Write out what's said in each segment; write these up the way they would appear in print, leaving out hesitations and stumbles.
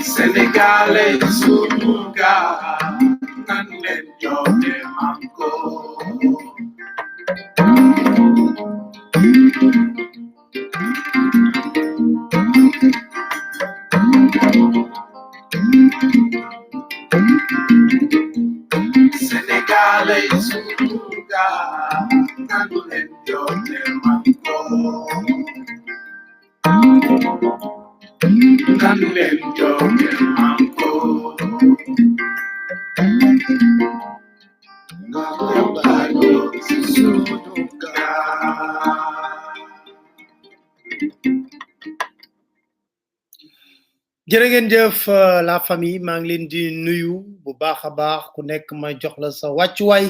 Sénégalais sunu gaal nan leen joxe manko Sénégalais sunu gaal nan leen joxe manko nan leen joxe manko jërë ngeen jëf la famille maa ngi leen di nuyu bu baax a baax ku nekk ma jox la sa wàccuwaay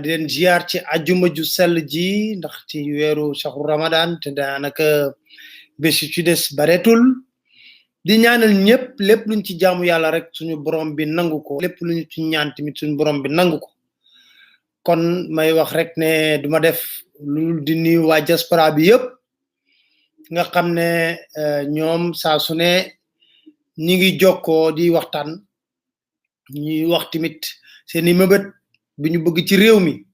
di leen ziar ci ajuma ju sell ji ndax ci weeru shahru ramadan te daanaka bés ci des bareetul di ñaanal ñëpp lépp luñ ci jaamu yàlla rek suñu borom bi nangu ko lépp luñu ci ñaan tamit suñu borom bi nangu ko kon may wax rek ne duma def lu di nuyu waa diaspora bi yëpp nga xam ne ñoom saa su ne ñi ngi jokkoo di waxtaan ñuy wax tamit seeni mëbët bi ñu bëgg ci réew mi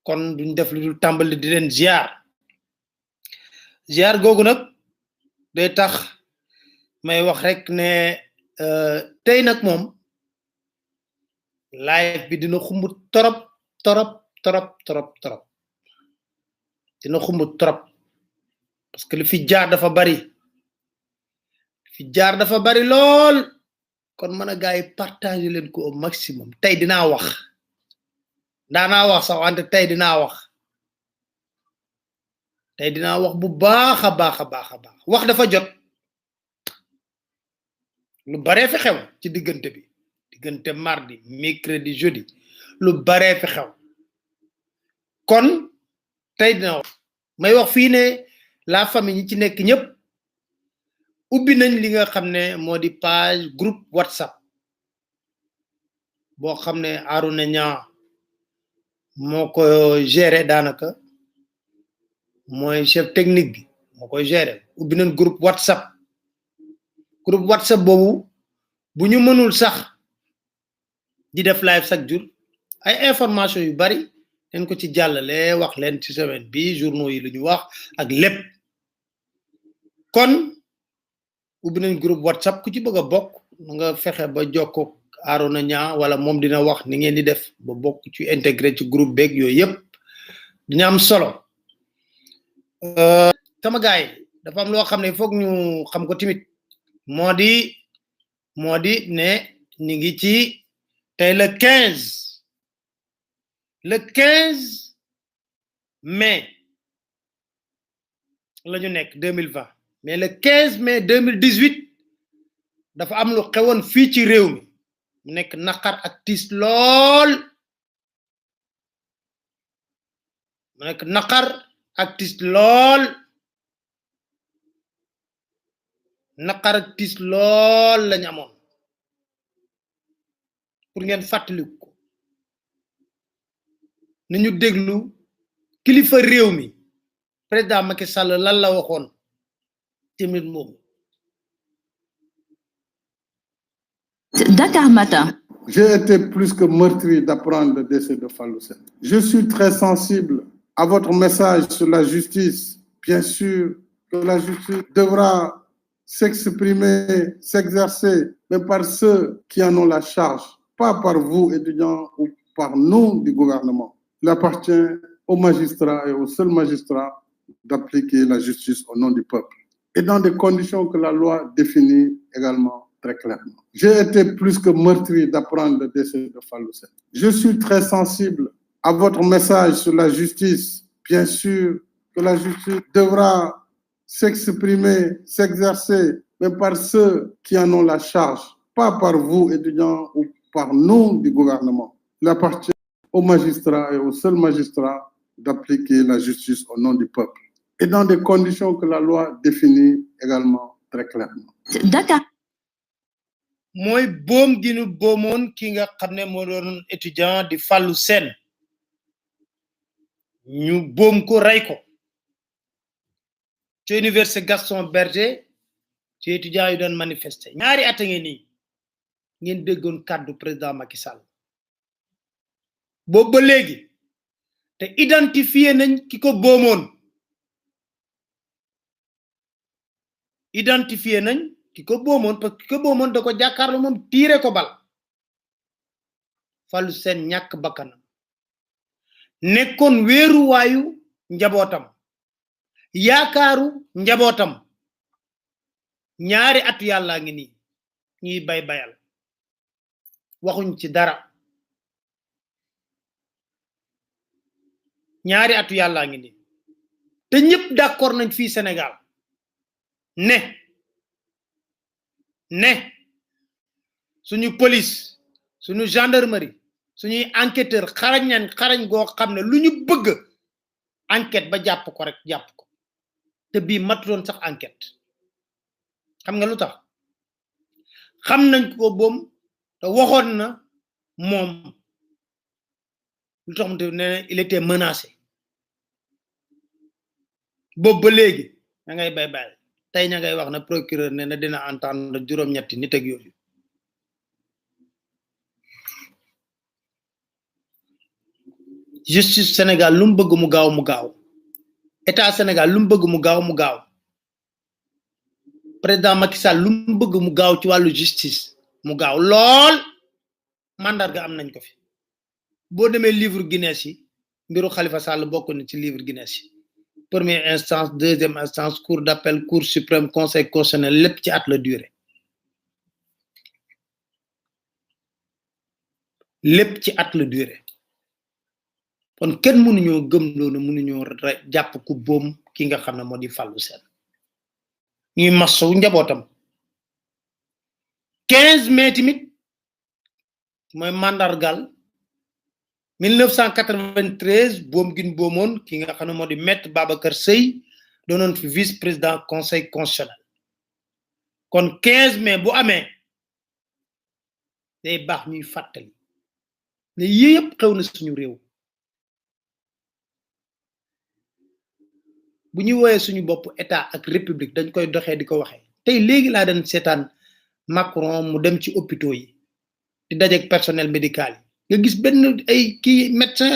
kon duñ def lu dul tàmbali di leen ziar googu nag day tax may wax rek ne tey nag moom live bi dina xumb torop dina xumb torop parce que li fi jaar dafa bari lool kon mën a gars yi partager leen ko au maximum tey dinaa wax sax wante tey dinaa wax bu baax a baax wax dafa jot lu baree fi xew ci diggante mardi mercredi jeudi lu baree fi xew kon tey dinaa wax may wax fii ne la famille ñi ci nekk ñëpp ubbi nañ li nga xam ne moo di page groupe WhatsApp boo xam ne Arouna Niang moo ko gérer daanaka mooy chef technique bi moo koy gérer ubbi nañ groupe WhatsApp boobu bu ñu mënul sax di def live chaque jour ay information yu bari leen ko ci jàllale wax leen ci semaine bi journaux yi lu ñu wax ak lépp kon ubbi nañ groupe WhatsApp ku ci bëgg a bokk nga fexe ba jokkoo Arouna Niang wala moom dina wax ni ngeen di def ba bokk ci intégré ci groupe beeg yooyu yëpp dina am solo sama gaay dafa am loo xam ne foog ñu xam ko tamit moo di ne ñu ngi ci tey le 15 mai la ñu nekk 2020 mais le 15 mai 2018 dafa am lu xewoon fii ci réew mi mu nekk naqar ak tiis lool lañu amoon pour ngeen fàttaliku ko nañu déglu kilifa réew mi président Macky Sall lan la waxoon tamit moom. Dakar Matin. J'ai été plus que meurtri d'apprendre le décès de Fallou Sène. Je suis très sensible à votre message sur la justice. Bien sûr que la justice devra s'exprimer, s'exercer, mais par ceux qui en ont la charge, pas par vous, étudiants, ou par nous du gouvernement. Il appartient aux magistrats et aux seuls magistrats d'appliquer la justice au nom du peuple et dans des conditions que la loi définit également très clairement. J'ai été plus que meurtri d'apprendre le décès de Fallou Sène. Je suis très sensible à votre message sur la justice, bien sûr que la justice devra s'exprimer, s'exercer, mais par ceux qui en ont la charge, pas par vous, étudiants, ou par nous du gouvernement. Il appartient aux magistrats et aux seuls magistrats d'appliquer la justice au nom du peuple et dans des conditions que la loi définit également très clairement. D'accord. mooy boom gi nu boomoon ki nga xam ne moo doon étudiant di Fallou Sène ñu boom ko rey ko ci université Gaston Berger ci étudiant yu doon manifester ñaari at a ngeen nii ngeen déggoon kàddu président Macky Sall boobu ba léegi te identifié nañ ki ko boomoon identifié nañ ki ko boomoon parce que ki ko boomoon da ko jàkkaarloo moom tiire ko bal Fallou Sène ñàkk bakkanam nekkoon wéeruwaayu njabootam yaakaaru njabootam ñaari atu yàlla ngi nii ñuy bay bayal waxuñ ci dara ñaari atu yàlla ngi nii te ñëpp d'accord nañ fii Sénégal ne suñu police suñu gendarmerie suñuy enquêteur xarañ goo xam ne lu ñu bëgg enquête ba jàpp ko rek jàpp ko te bii matuloon sax enquête xam nga lu tax xam nañ ko boom te waxoon na moom lu tax mu te nee il était menacé boobu ba léegi da ngay bay tey ña ngay wax na procureur ne na dina entendre juróom-ñetti nit ak yooyu justice Sénégal lu mu bëgg mu gaaw état Sénégal lu mu bëgg mu gaaw président Macky Sall lu mu bëgg mu gaaw ci wàllu justice mu gaaw lool mandarga am nañ ko fi boo demee livre Guinness yi mbiru Khalifa Sall bokk na ci livre Guinness yi première instance deuxième instance cour d'appel cour suprême conseil constitutionnel lépp ci at la durée lépp ci at la durée kon kenn mënuñoo gëm loolu mënuñoo jàpp ku boom ki nga xam ne moo di Fallou Sène ñuy masawu njabootam 15 mai tamit mooy mandargal 1993 boom gin boomoon ki nga xam ne moo di maître Babacar Seye doonoon fi vice président conseil constitutionnel kon 15 mai bu amee day baax ñuy fàttali ne yii yëpp xew na suñu réew bu ñuy woowee suñu bopp état ak république dañ koy doxee di ko waxee tey léegi laa doon seetaan Macron mu dem ci hôpitaux yi di dajeek personnel médical yi nga gis benn ay kii médecin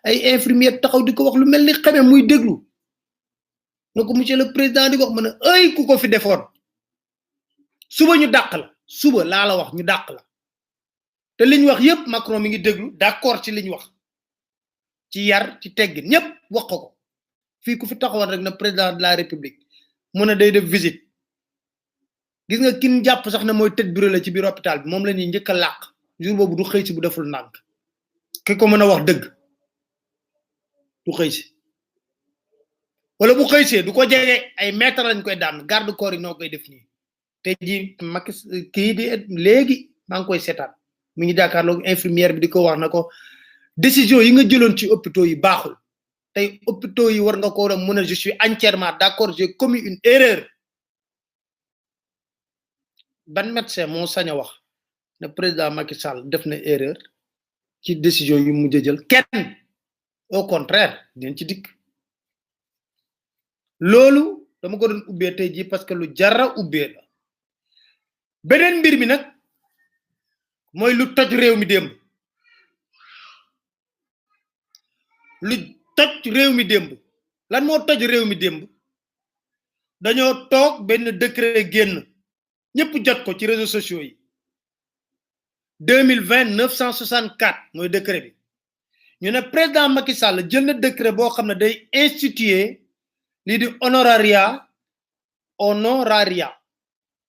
ay infirmière taxaw di ko wax lu mel ni xamee muy déglu na ko monsieur le président di ko wax mën a ay ku ko fi defoon suba ñu dàq la suba laa la wax ñu dàq la te liñ wax yépp Macron mi ngi déglu d'accord ci liñ wax ci yar ci teggin ñépp wax ko fii ku fi taxawoon rek na président de la république mu ne day def visite gis nga kin jàpp sax ne mooy tëj bureau la ci biir hôpital bi moom la ñuy njëkk a làq jour boobu du xëy si bu deful ndànk ki ko mën a wax dëgg du xëy si wala bu xëy see du ko jege ay mètre lañ koy daan garde corps yi noo koy def nii te ji Macky kii di léegi maa ngi koy seetaan mi ngi jàkkaarloog infirmière bi di ko wax na ko décision yi nga jëloon ci hôpitaux yi baaxul tey hôpitaux yi war nga ko war a mën a je suis entièrement d'accord j'ai commis une erreur ban médecin moo sañ a wax ne président Macky Sall def na erreur ci décision yu mu jël kenn au contraire dinañ ci dikk loolu dama ko doon ubbee tey ji parce que lu jara ubbee la beneen mbir mi nag mooy lu toj réew mi démb lu toj réew mi démb lan moo toj réew mi démb dañoo toog benn décret génn ñëpp jot ko ci réseaux sociaux yi 2020 964 mooy décret bi ñu ne président Macky Sall jël na décret boo xam ne day instituer lii di honoraria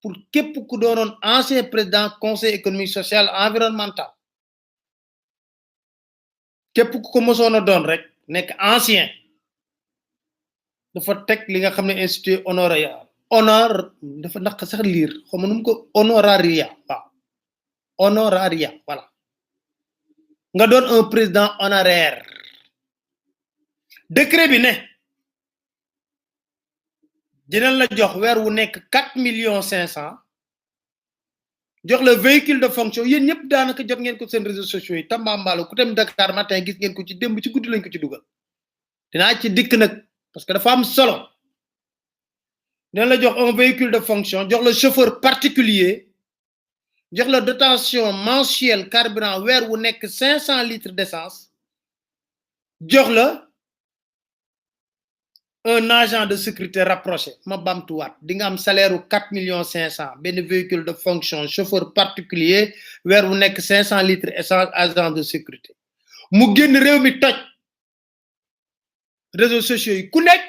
pour képp ku doonoon ancien président conseil économique social environnemental képp ku ko mësoon a doon rek nekk ancien dafa teg li nga xam ne institut honoraria honor dafa naq sax liir xawma nu mu ko honoraria waaw honoraria voilà nga doon un président honoraire décret bi ne dinañ la jox weer wu nekk 4,500,000 jox le véhicule de fonction yéen ñëpp daanaka jot ngeen ko seen réseaux sociaux yi Tambambalu ku dem Dakar matin gis ngeen ko ci démb ci guddi lañ ko ci dugal dinaa ci dikk nag parce que dafa am solo dinañ la jox un véhicule de fonction jox le chauffeur particulier jox la dotation mensuelle carburant weer wu nekk 500 litres d'essence jox la un agent de sécurité rapproché ma bamtuwaat di nga am salaire u 4,500,000 benn véhicule de fonction chauffeur particulier weer wu nekk 500 litres essence agent de sécurité mu génn réew mi toj réseaux sociaux yi ku nekk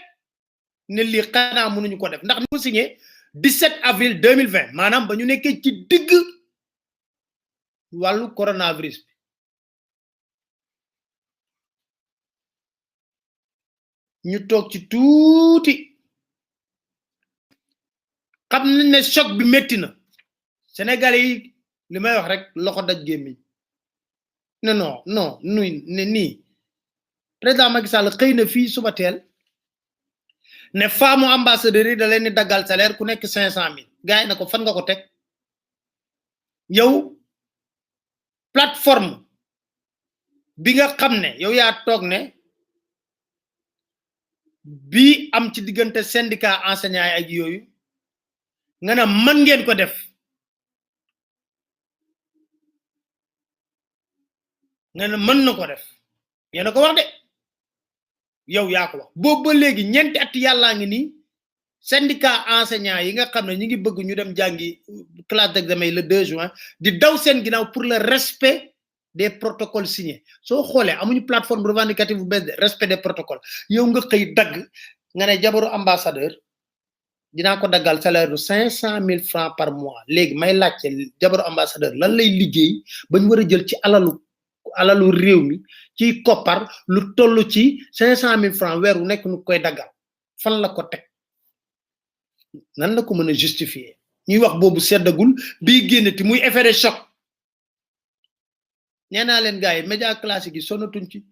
ne lii xanaa mënuñu ko def ndax ñu ko signé 17 avril 2020 maanaam ba ñu nekkee ci digg wàllu coronavirus bi ñu toog ci tuuti xam nañ ne choc bi métti na Sénégalais yi li may wax rek loxo daj gémmiñ non nuy ne nii président Macky Sall xëy na fii suba teel ne faamu ambassadeur yi da leen di daggal salaire ku nekk 500,000 gars yi na ko fan nga ko teg yow plateforme bi nga xam ne yow yaa toog ne bi am ci diggante syndicat enseignant yi ak yooyu nga ne mën ngeen ko def nga ne mën na ko def yéen a ko wax de yow yaa ko wax boobu ba léegi ñeenti at yàllaa ngi nii syndicat enseignant yi nga xam ne ñi ngi bëgg ñu dem jàngi classe d'examen le 2 juin di daw seen ginnaaw pour le respect des protocoles signés soo xoolee amuñu plateforme revendicative bu bees de respect des protocoles yow nga xëy dagg nga ne jabaru ambassadeur dinaa ko daggal salaire de 500,000 francs par mois léegi may laajte jabaru ambassadeur lan lay liggéey ba ñu war a jël ci alalu réew mi ci koppar lu toll ci 500,000 francs weer wu nekk nu koy daggal fan la ko teg nan la ko mën a justifier ñuy wax boobu seddagul bii génnati muy effet de choc nee naa leen gars yi média classique yi sonatuñ ci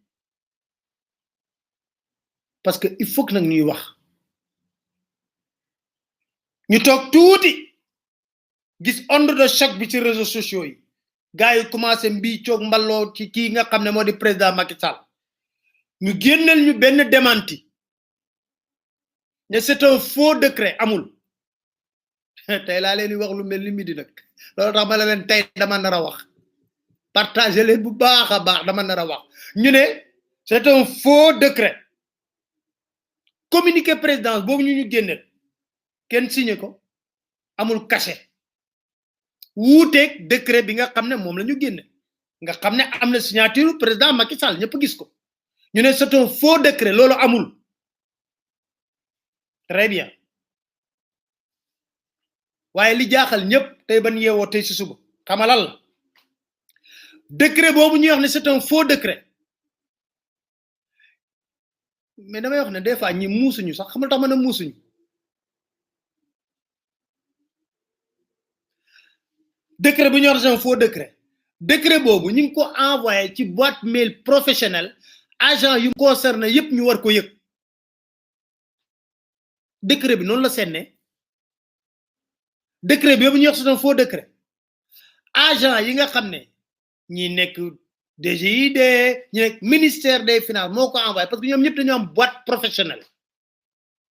parce que il faut que nag ñuy wax ñu toog tuuti gis onde de choc bi ci réseaux sociaux yi gars yi commencé mbii coog mballoo ci kii nga xam ne moo di président Macky Sall ñu génneel ñu benn démenti ne c'est un faux décret amul tey laa leen di wax lu mel ni midi nag loolu tax ma la leen tey dama nar a wax partagé leen bu baax a baax dama nar a wax ñu ne c'est un faux décret communiqué présidence boobu ñu génneel kenn signé ko amul cachet wuuteeg décret bi nga xam ne moom la ñu génne nga xam ne am na signature président Macky Sall ñëpp gis ko ñu ne c'est un faux décret loolu amul très bien waaye li jaaxal ñëpp tey ban yeewoo tey si suba xamalal la décret boobu ñuy wax ne c'est un faux décret mais damay wax ne des fois ñi muusuñu sax xamal tax ma ne muusuñu décret bu ñu wax c'est un faux décret boobu ñu ngi ko envoyé ci boîte mail professionnelle agent yu concerné yépp ñu war ko yëg décret bi noonu la seenne décret bi boobu ñu wax c'est un faux décret agent yi nga xam ne ñi nekk DGID ñi nekk ministère des finances moo ko envoyé parce que ñoom ñëpp dañoo am boîte professionnelle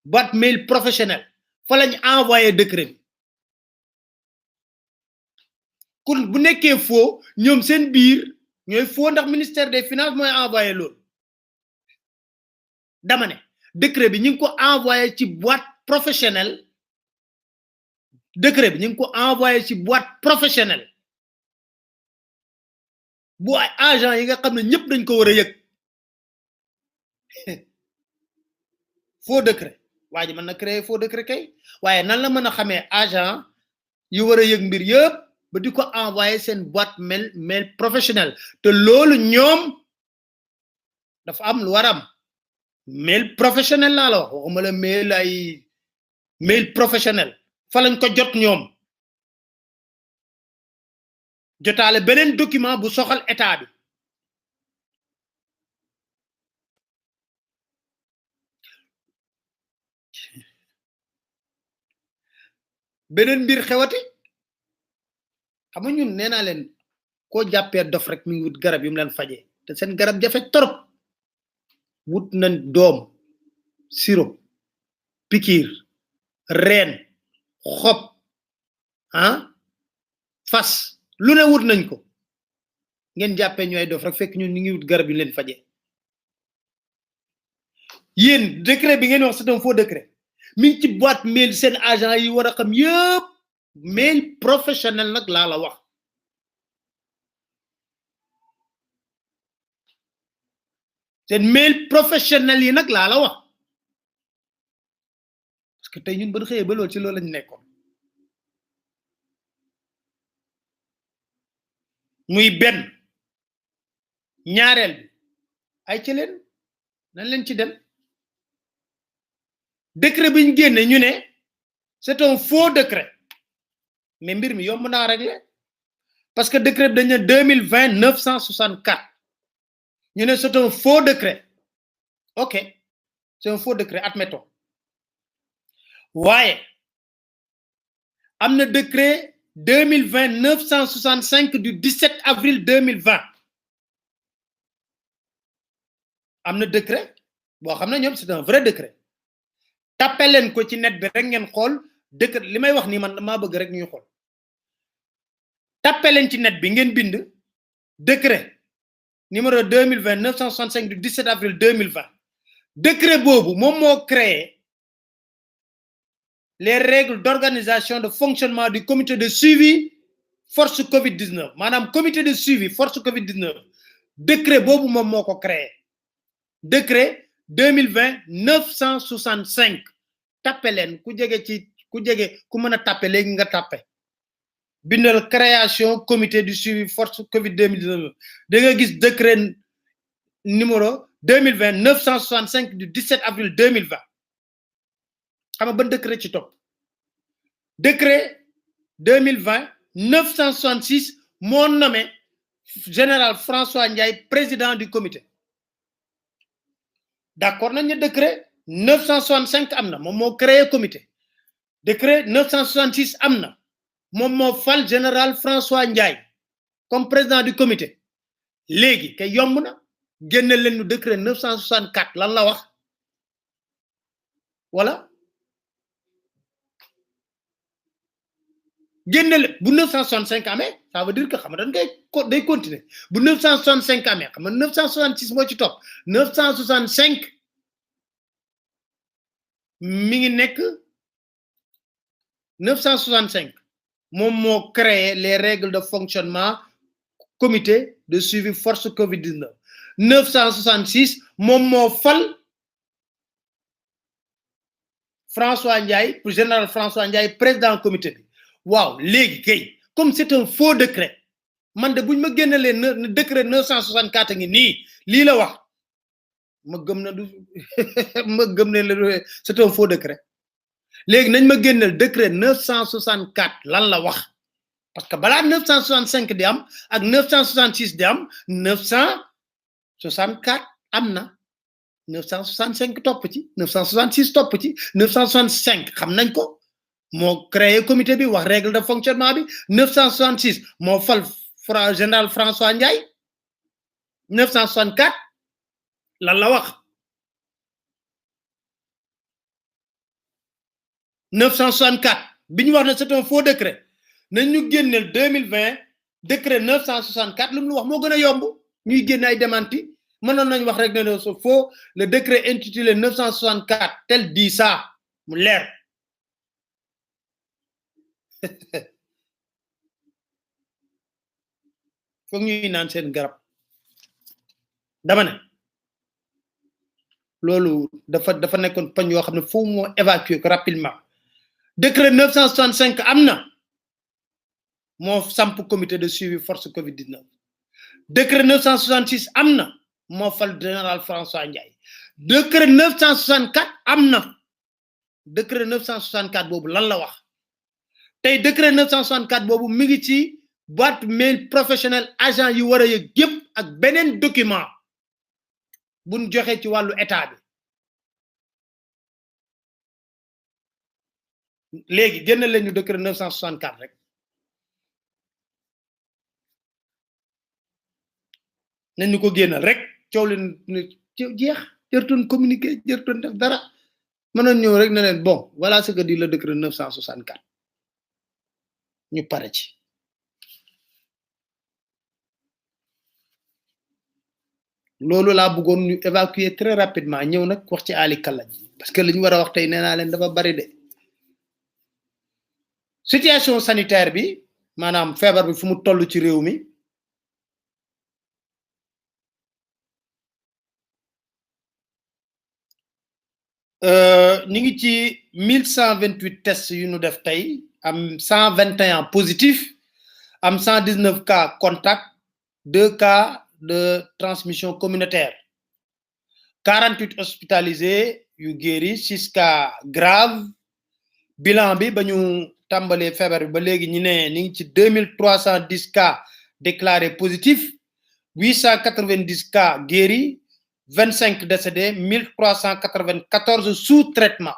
boîte mail professionnelle fa lañ envoyé décret bi kon bu nekkee faux ñoom seen biir ñooy faux ndax ministère des finances mooy envoyé loolu dama ne décret bi ñu ngi ko envoyé ci boîte professionnelle décret bi ñu ngi ko envoyé ci boîte professionnelle bu ay agent yi nga xam ne ñëpp dañ ko war a yëg faux décret waa ji mën na créer faux décret kay waaye nan la mën a xamee agent yu war a yëg mbir yëpp ba di ko envoyé seen boîte mail professionnelle te loolu ñoom dafa am lu waram mail professionnel la wax waxuma la mail ay mail professionnel fa lañ ko jot ñoom jotaale beneen document bu soxal état bi beneen mbir xewati xam nga ñun nee naa leen koo jàppee dof rek mi ngi wut garab yu mu leen faje te seen garab jafe torop wut nañ doom sirop pikir reen xob fas lu ne wut nañ ko ngeen jàppee ñu ay dof rek fekk ñun ñu ngi wut garab yu leen faje yéen décret bi ngeen wax c'est un faux décret mi ngi ci boîte mail seen agent yi war a xam yëpp mail professionnel nag laa la wax seen mail professionnel yi nag laa la wax parce que tey ñun ba xëyee ba loolu ci loolu lañ nekkoon muy benn ñaareel bi ay ci leen nañ leen ci dem décret bi ñu génne ñu ne c'est un faux décret mais mbir mi yomb naa régler parce que décret bi dañ ne 2020 964 ñu ne c'est un faux décret ok c'est un faux décret admettons waaye am na décret 2020 965 du 17 avril 2020 am na décret boo xam ne ñoom c'est un vrai décret tapé leen ko ci net bi rek ngeen xool décret li may wax nii man damaa bëgg rek ñuy xool tapé leen ci net bi ngeen bind décret numéro 2020 965 du 17 avril 2020 décret boobu moom moo créé les règles d'organisation de fonctionnement du comité de suivi force Covid-19 maanaam comité de suivi force Covid-19 décret boobu moom moo ko créé décret 2020 965 tapé leen ku jege ku mën a tapé léegi nga tapé bindal création comité du suivi force Covid 2019 da nga gis décret numéro 2020 965 du 17 avril 2020 xam nga ban décret ci topp décret 2020 966 moo nommé général François Ndiaye président du comité d'accord nañ ne décret 965 am na moom moo créé comité décret 966 am na moom moo fal général François Ndiaye comme président du comité léegi kay yomb na génne leen nu décret 964 lan la wax voilà génne leen bu 965 amee ça veut dire que xam nga dañ koy day continuer bu 965 amee xam nga 966 moo ci topp 965 mi ngi nekk 965 moom moo créé les règles de fonctionnement comité de suivi force Covid-19 966 moom moo fal François Ndiaye pour général François Ndiaye président comité bi waaw léegi kay comme c'est un faux décret man de buñ ma génnelee décret 964 ngi nii lii la wax ma gëm na du ma gëm ne la c'est un faux décret léegi nañ ma génneel décret 964 lan la wax parce que balaa 965 di am ak 966 di am 964 am na 965 topp ci 966 topp ci 965 xam nañ ko moo créé comité bi wax règle de fonctionnement bi 966 moo fal général François Ndiaye 964 lan la wax 964 bi ñu wax ne c'est un faux décret nañ ñu génneel 2020 décret 964 lu mu wax moo gën a yomb ñuy génne ay démenti mënoon nañ wax rek ne c'est faux le décret intitulé 964 tel dit ça mu leer foog ñuy naan seen garab dama ne loolu dafa nekkoon pañ yoo xam ne foo moo évacuer ko rapidement décret 965 am na moo samp comité de suivi force Covid-19 décret 966 am na moo fal général François Ndiaye décret 964 am na décret 964 boobu lan la wax tey décret 964 boobu mi ngi ci boîte mail professionnel agent yi war a yëg yëpp ak beneen document buñ joxe ci wàllu état bi léegi génn leen ñu décret 964 rek nañ ñu ko génnal rek coow leen jeex jërtoon communiquer jërtoon def dara mënoon ñëw rek ne leen bon voilà ce que dit le décret 964 ñu pare ci loolu laa bëggoon ñu évacuer très rapidement ñëw nag wax ci Ali Kalla ji parce que li ñu war a wax tey nee naa leen dafa bari de situation sanitaire bi maanaam feebar bi fu mu toll ci réew mi ñu ngi ci 1128 tests yu ñu def tey am 121 positifs am 119 cas contact 2 cas de transmission communautaire 48 hospitalisés yu guéri 6 cas grave bilan bi ba ñu tàmbalee feebar bi ba léegi ñu ne ñu ngi ci 2310 cas déclarés positifs 890 cas guéris 25 décédés 1394 sous traitement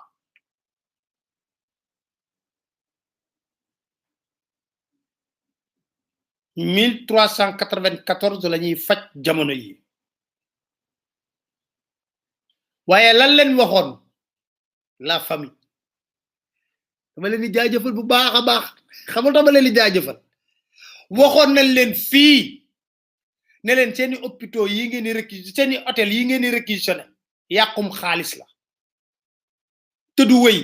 la ñuy faj jamono yi waaye lan leen waxoon la famille dama leen di jaajëfal bu baax a baax xamul dama leen di jaajëfal waxoon nañ leen fii ne leen seeni hôpitaux yi ngeen di réquisitionné seeni hôtel yi ngeen di réquisitionné yàqum xaalis la te du wéy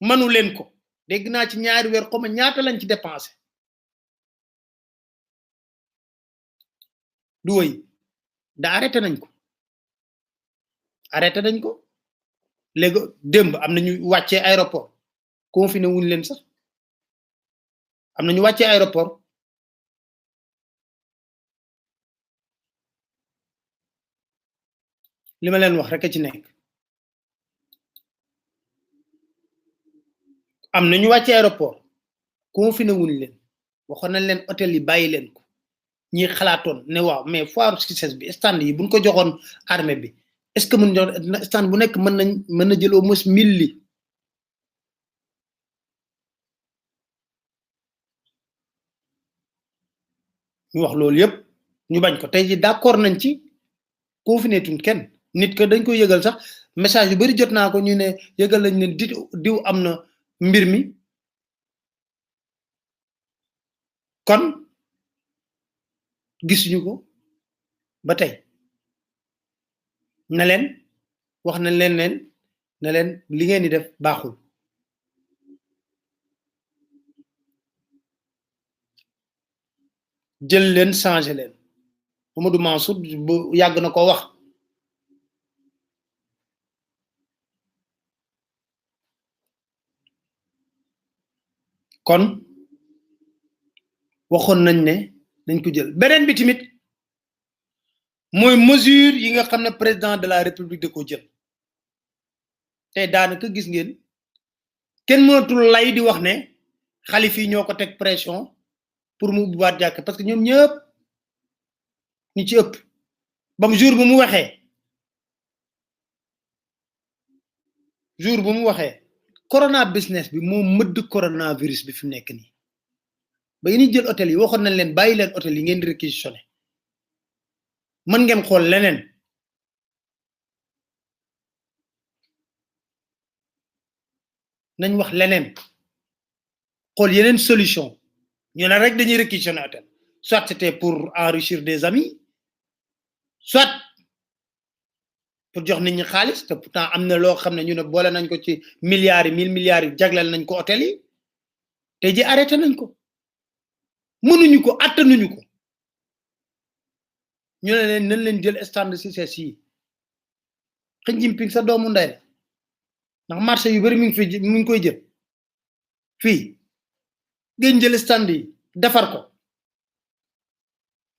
manu leen ko dégg naa ci ñaari weer xoma ñaata lañ ci dépensé du wéy da arrêté nañ ko léegi démb am na ñu wàccee aéroport confiné wuñ leen sax am na ñu wàccee aéroport li ma leen wax rek a ci nekk am na ñu wàccee aéroport confiné wuñ leen waxoon nañ leen hôtel yi bàyyi leen ko ñi xalaatoon ne waaw mais foire succès bi stand yi buñ ko joxoon armée bi est-ce que mën stand bu nekk mën na jël au moins 1000 li ñu wax loolu yëpp ñu bañ ko tey ji d'accord nañ ci confiné tuñ kenn nit que dañ ko yëgal sax message yu bari jot naa ko ñu ne yëgal lañ ne diw am na mbir mi kon gisuñu ko ba tey na leen wax nañ leen ne leen li ngeen di def baaxul jël leen changé leen Mamadou Mansour bu yàgg na ko wax kon waxoon nañ ne nañ ko jël beneen bi tamit mooy mesure yi nga xam ne président de la république da ko jël tey daanaka gis ngeen kenn mënatul lay di wax ne xalif yi ñoo ko teg pression pour mu ubbiwaat jàkk parce que ñoom ñëpp ñu ci ëpp bam jour bu mu waxee corona business bi moo mëdd coronavirus bi fi mu nekk nii ba yéen jël hôtel yi waxoon nañ leen bàyyi leen hôtel yi ngeen di réquisitionné mën ngeen xool leneen nañ wax leneen xool yeneen solution ñu ne rek dañuy réquisitionné hôtel soit c'était pour enrichir des amis soit pour jox nit ñi xaalis te pourtant am na loo xam ne ñu ne boole nañ ko ci milliards yi 1000 milliards yi jagleel nañ ko hôtel yi te ji arrêté nañ ko mënuñu ko attanuñu ko ñu ne leen nañ leen jël stand CICES yi Xi Jinping sa doomu ndey la ndax marché yu bari mi ngi koy jël fii ngeen jël stand yi defar ko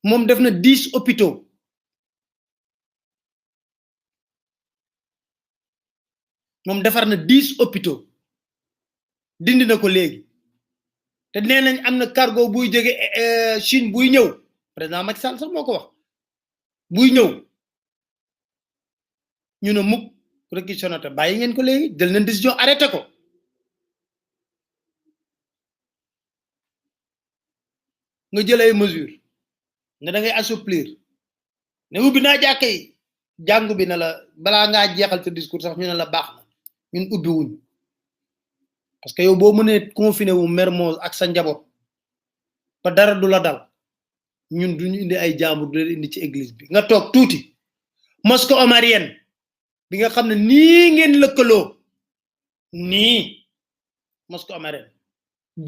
moom def na 10 hôpitaux moom defar na 10 hôpitaux dindi na ko léegi te nee nañ am na cargo buy jóge Chine buy ñëw président Macky Sall sax moo ko wax buy ñëw ñu ne mukk réquisitionné te bàyyi ngeen ko léegi jël nañ décision arrêté ko nga jël ay mesures ne da ngay assouplir ne ubbi naa jàkka yi jàngu bi na la balaa ngaa jeexal sa discours sax ñu ne la baax na ñun ubbi wuñ parce que yow boo mënee confiné wu Mermoz ak sa njaboot ba dara du la dal ñun duñu indi ay jàmbur du leen indi ci église bi nga toog tuuti mosquée omarienne bi nga xam ne nii ngeen lëkkaloo nii mosquée omarienne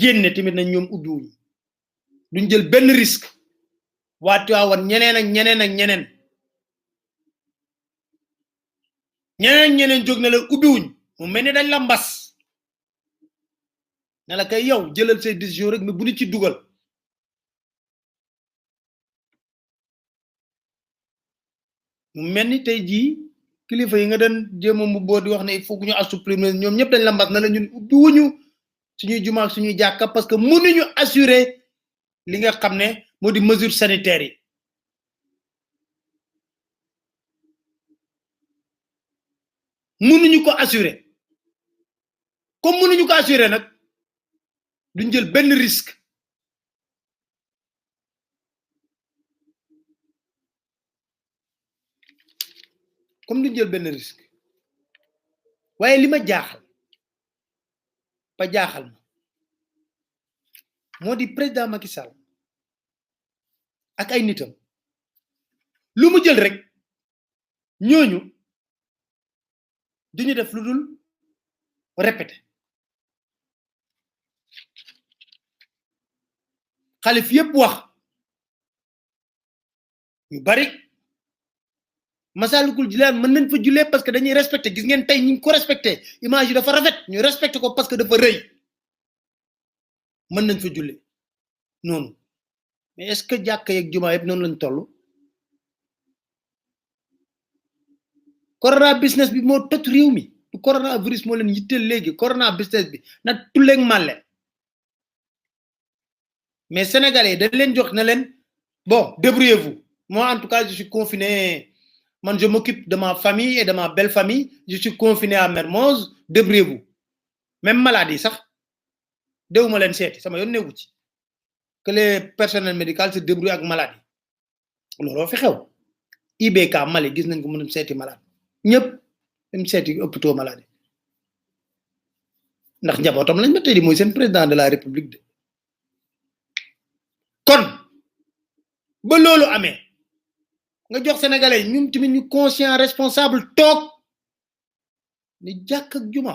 génne tamit nañ ñoom ubbi wuñ duñ jël benn risque waati waawan ñeneen ak ñeneen ak ñeneen ñeneen jóg na la ubbi wuñ mu mel ni dañ la mbas ne la kay yow jëlal say décision rek mais bu ñu ci dugal mu mel ni tey jii kilifa yi nga doon jéem a mu boo di wax ne il faut que ñu assouplir ñoom ñëpp dañ la mbas na la ñun ubbi wuñu suñuy jumaa ak suñuy jàkka parce que mënuñu assurer li nga xam ne moo di mesure sanitaire yi mënuñu ko assurer comme mënuñu ko assurer nag duñ jël benn risque comme duñ jël benn risque waaye li ma jaaxal ba jaaxal ma moo di président Macky Sall ak ay nitam lu mu jël rek ñooñu duñu def lu dul répété xalif yépp wax ñu bari Massalikul Jinaan mën nañ fa jullee parce que dañuy respecté gis ngeen tey ñu ko respecté image yi dafa rafet ñu respecté ko parce que dafa rëy mën nañ fa jullee noonu mais est-ce que jàkka yeeg jumaa yëpp noonu lañ toll corona business bi moo toj réew mi du coronavirus moo leen yitteel léegi corona business bi na tulleeg màlle mais sénégalais dañ leen jox na leen bon débrouillez-vous moi en tout cas je suis confiné man je m'occupe de ma famille et de ma belle famille je suis confiné à Mermoz débrouillez-vous même maladie sax déwuma leen seeti sama yoon newu ci que les personnels médicaux se débrouillent ak maladie looloo fi xew IBK Mali gis nañ ko mën seeti malade ñëpp dem seeti hôpital maladie ndax njabootam lañ ma tey di mooy seen président de la république de kon ba loolu amee nga jox sénégalais ñun tamit ñu conscient responsable toog ni jàkk ak juma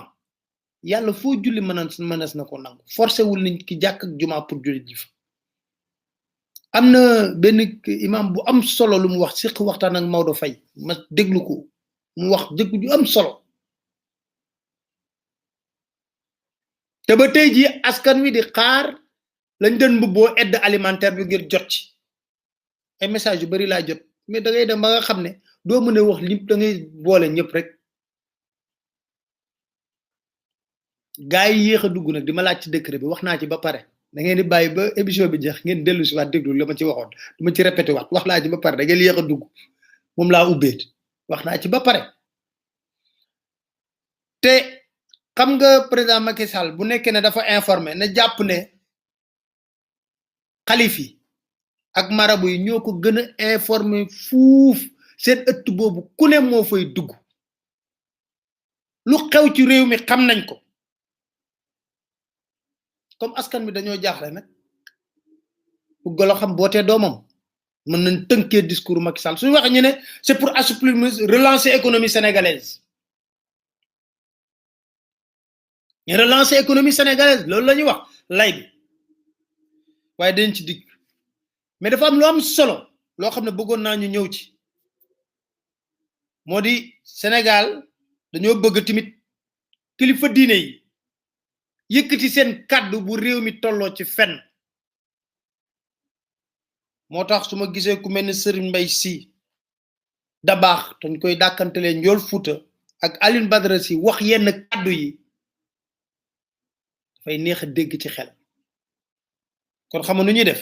yàlla foo julli mënees na ko nangu forcé wul nañ ki jàkk ak juma pour julli ji fa am na benn imam bu am solo lu mu wax siq waxtaan ak Maodo Faye ma déglu ko mu wax dëgg ju am solo te ba tey ji askan wi di xaar lañ doon mbubboo aide alimentaire bi ngir jot ci ay message yu bari laa jot mais da ngay dem ba nga xam ne doo mën a wax lim da ngay boole ñëpp rek gaa yi yéex a dugg nag di ma laaj ci décret bi wax naa ci ba pare da ngeen di bàyyi ba émission bi jeex ngeen dellu si waat déglu la ma ci waxoon du ma ci répété waat wax naa ci ba pare da ngeen yéex a dugg moom laa ubbeet wax naa ci ba pare te xam nga président Macky Sall bu nekkee ne dafa informé na jàpp ne xalif yi ak marabu yi ñoo ko gën a informé fuuf seen ëtt boobu ku ne moo fay dugg lu xew ci réew mi xam nañ ko comme askan bi dañoo jaaxle nag bu golo xam bootee doomam mën nañ tënkee discours Macky Sall suñu waxee ñu ne c'est pour assouplir relancer économie sénégalaise ñu relancer économie sénégalaise loolu la ñuy wax lay bi waaye dañ ci digg mais dafa am lu am solo loo xam ne bëggoon naa ñu ñëw ci moo di Sénégal dañoo bëgg tamit kilifa diine yi yëkkati seen kàddu bu réew mi tolloo ci fenn moo tax su ma gisee ku mel ni Serigne Mbaye Sy Dabakh dañ koy dàkkantelee Njool Fuuta ak Alioune Badara Sy wax yenn kaddu yi fay neex a dégg ci xel kon xam nu ñuy def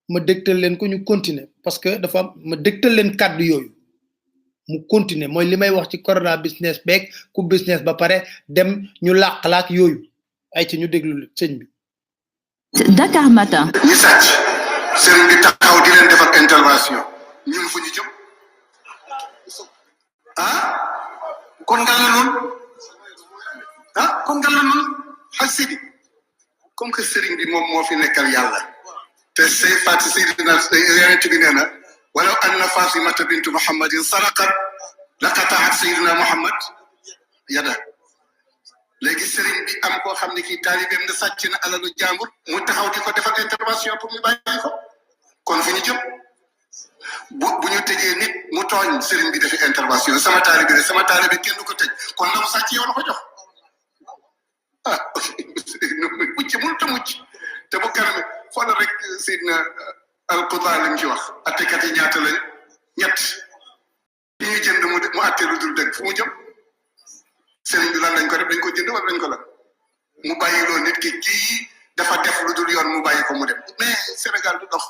ma dégtal leen ko ñu continuer parce que dafa ma dégtal leen kaddu yooyu mu continuer mooy li may wax ci corona business beeg ku business ba pare dem ñu làq-laak yooyu ay ci ñu déglu sëñ bi Dakar Matin. ñi sàcc sëriñ bi taxaw di leen defal intervention ñun fu ñu jëm kon nga la noonu kon nga la noonu xaj sidi comme que sëriñ bi moom moo fi nekkal yàlla te say fati sayyidina yonent bi nee na walaw anna fatimata bintu muhammadin saraqat laqataat sayyidina muhammad yada léegi sëriñ bi am koo xam ne kii taalibeem na sàcc na alalu jàmbur mu taxaw di ko defal intervention pour ñu bàyyi ko kon fu ñu jëm bu ñu tëjee nit mu tooñ sëriñ bi defi intervention sama taalibe kenn du ko tëj kon la mu sàcc yow la ko jox mucc mënut a mucc te bu kanam xoolal rek Seydina Al-Qudra li mu ci wax attekat yi ñaata lañ ñett yi ñu jënd mu atte lu dul dëgg fu mu jëm sëriñ bi lan lañ ko def dañ ko jënd wala dañ ko lan mu bàyyi loolu nit ki kii dafa def lu dul yoon mu bàyyi ko mu dem mais Sénégal du dox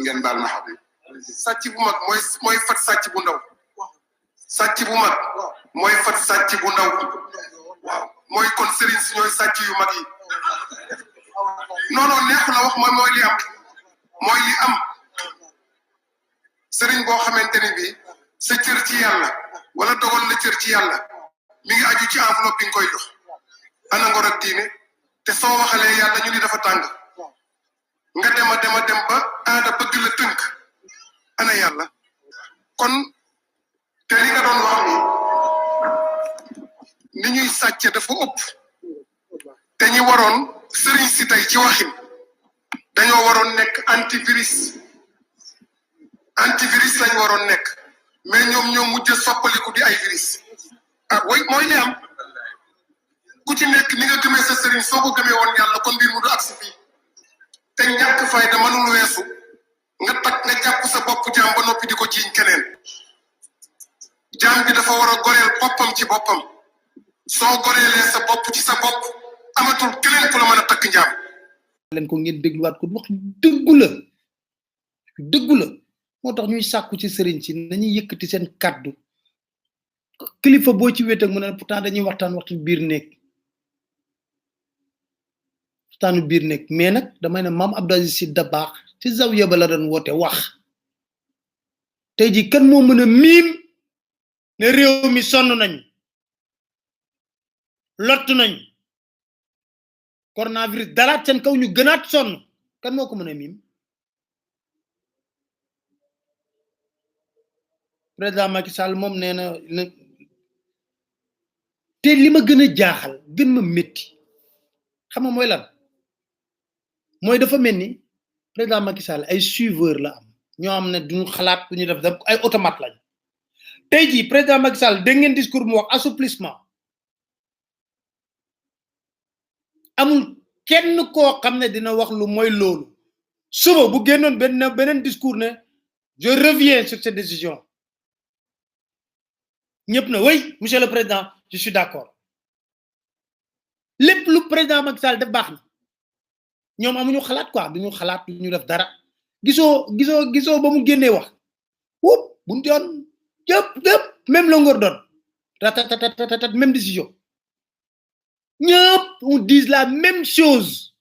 ngeen baal ma xam sàcc bu mag mooy fat sàcc bu ndaw sàcc bu mag mooy fat sàcc bu ndaw waaw mooy kon sëriñ si ñooy sàcc yu mag yi non neexu la wax mooy li am sëriñ boo xamante ni bi sa cër ci yàlla wala dogal la cër ci yàlla mi ngi aju ci enveloppe bi nga koy jox ana ngor ak diine te soo waxalee yàlla ñu ni dafa tàng nga dem ba aada bëgg la tënk ana yàlla kon te li nga doon wax ni ñuy sàcce dafa ëpp te ñi waroon sëriñ si tey ci waxin dañoo waroon nekk antivirus lañ waroon nekk mais ñoom ñoo mujj soppaliku di ay virus way mooy li am ku ci nekk ni nga gëmee sa sëriñ soo ko gëmee woon yàlla kon mbir mu du agsi fii te ñàkk fayda mënul weesu nga jàpp sa bopp jaam ba noppi di ko jiiñ keneen jaam bi dafa war a goreel boppam ci boppam soo goreelee sa bopp ci sa bopp amatul keneen ku la mën a takk njaam leen ko ngeen dégluwaat ko wax dëggu la moo tax ñuy sàkku ci sëriñ si nañuy yëkkati seen kàddu kilifa boo ci wéet ak mu ne pourtant dañuy waxtaan biir néeg waxtaanu biir néeg mais nag damay ne maam Abdou Aziz Sy Dabakh ci zawiya ba la doon woote wax tey ji kan moo mën a miim ne réew mi sonn nañ lott nañ coronavirus dalaat seen kaw ñu gënaat sonn kan moo ko mën a miim président Macky Sall moom nee na te li ma gën a jaaxal gën ma métti xam nga mooy lan mooy dafa mel ni président Macky Sall ay suiveur la am ñoo am ne duñu xalaat duñu def ay automate lañ tey jii président Macky Sall dégg ngeen discours mu wax assouplissement amul kenn koo xam ne dina wax lu mooy loolu suba bu génnoon beneen discours ne je reviens sur cette décision ñëpp na oui monsieur le président je suis d'accord lépp lu président Macky Sall def baax na ñoom amuñu xalaat quoi duñu xalaat duñu def dara gisoo ba mu génnee wax wup buntu yoon yëpp même longueur d'onde ratatatat même décision ñëpp on dit la même chose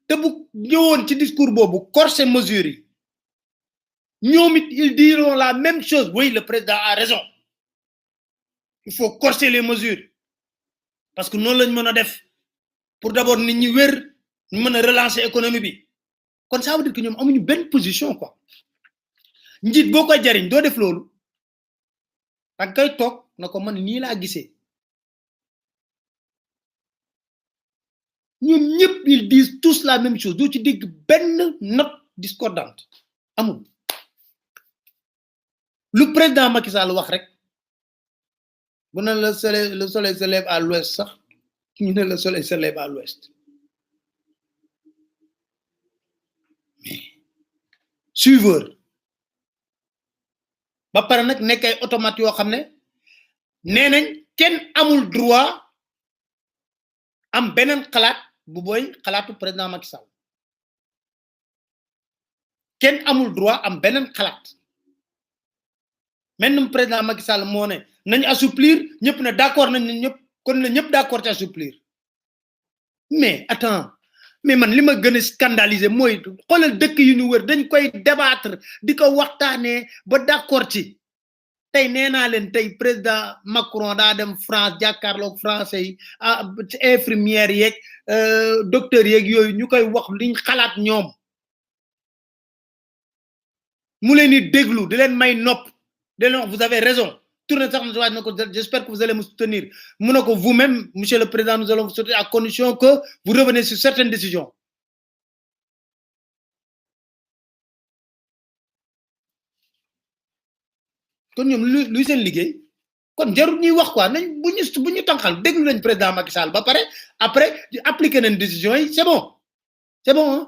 te bu ñëwoon ci discours boobu corser mesures yi ñoom it ils diront la même chose oui le président a raison il faut corser les mesures parce que noonu lañ mën a def pour d'abord nit ñi wér ñu mën a relancer économie bi kon ça veut dire que ñoom amuñu benn position quoi njiit boo koy jariñ doo def loolu danga koy toog na ko man nii laa gisee ñoom ñëpp ils disent tous la même chose doo ci dégg benn note discordante amul lu président Macky Sall wax rek bu ne le soleil se lève à l'ouest sax ñu ne le soleil se lève à l'ouest mais suiveur ba pare nag nekk ay automate yoo xam ne nee nañ kenn amul droit am beneen xalaat bu booy xalaatu président Macky Sall kenn amul droit am beneen xalaat même président Macky Sall moo ne nañ assouplir ñëpp ne d'accord nañ ñëpp kon na ñëpp d'accord ci assouplir mais attends mais man li ma gën a scandaliser mooy xoolal dëkk yu ñu wër dañ koy débattre di ko waxtaanee ba d'accord ci tey nee naa leen tey président Macron daa dem France jàkkaarloog français yi infirmière yeeg docteur yeeg yooyu ñu koy wax liñ xalaat ñoom mu leen di déglu di leen may nopp di leen wax vous avez raison tourné sax na na ko j'espère que vous allez me soutenir mu ne ko vous-même monsieur le président nous allons vous soutenir à condition que vous revenez sur certaines décisions kon ñoom luy seen liggéey kon jarul ñuy wax quoi nañ bu ñu tànqal déglu nañ président Macky Sall ba pare après appliquer nañ décision yi c'est bon hein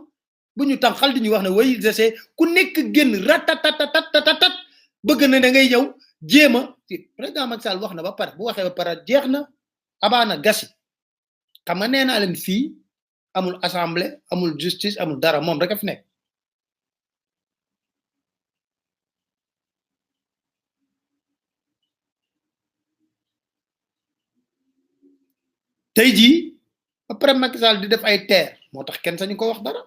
bu ñu tànqal di ñu wax ne way j'essaie ku nekk génn ratatatatat bëgg na da ngay ñëw jéema président Macky Sall wax na ba pare bu waxee ba pare jeex na abaana gasi xam nga nee naa leen fii amul assemblée amul justice amul dara moom rek a fi nekk tey jii après Macky Sall di def ay terre moo tax kenn sañu ko wax dara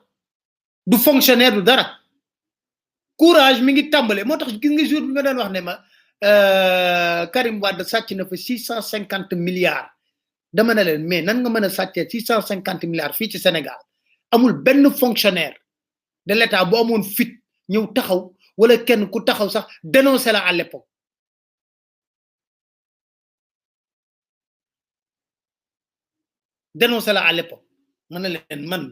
du fonctionnaire du dara courage mi ngi tàmbale moo tax gis nga jour bi nga doon wax ne ma Karim Wade sàcc na fa 650 milliards dama ne leen mais nan nga mën a sàccee 650 milliards fii ci Sénégal amul benn fonctionnaire de l'État bu amoon fit ñëw taxaw wala kenn ku taxaw sax dénoncer la à l'époque dénoncer la à l'époque man na leen man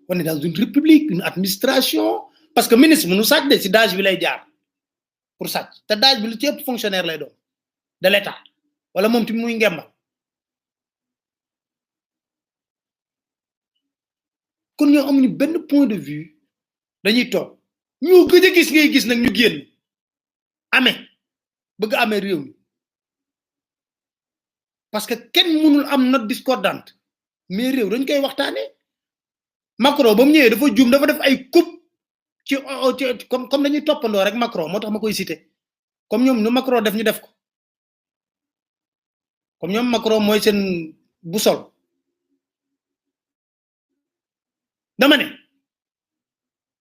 on est dans une république une administration parce que ministre mënu sàcc de si daaj bi lay jaar pour sàcc te daaj bi lu ci ëpp fonctionnaire lay doon de l'État wala moom tamit muy ngembal kon ñoo amuñu benn point de vue dañuy toog ñu gëj a gis ngay gis nag ñu génn amee bëgg amee réew mi parce que kenn mënul am note discordante mais réew dañ koy waxtaanee Macron ba mu ñëwee dafa juum dafa def ay coupe ci comme dañuy toppandoo rek Macron moo tax ma koy citer comme ñoom nu Macron def ñu def ko comme ñoom Macron mooy seen boussole dama ne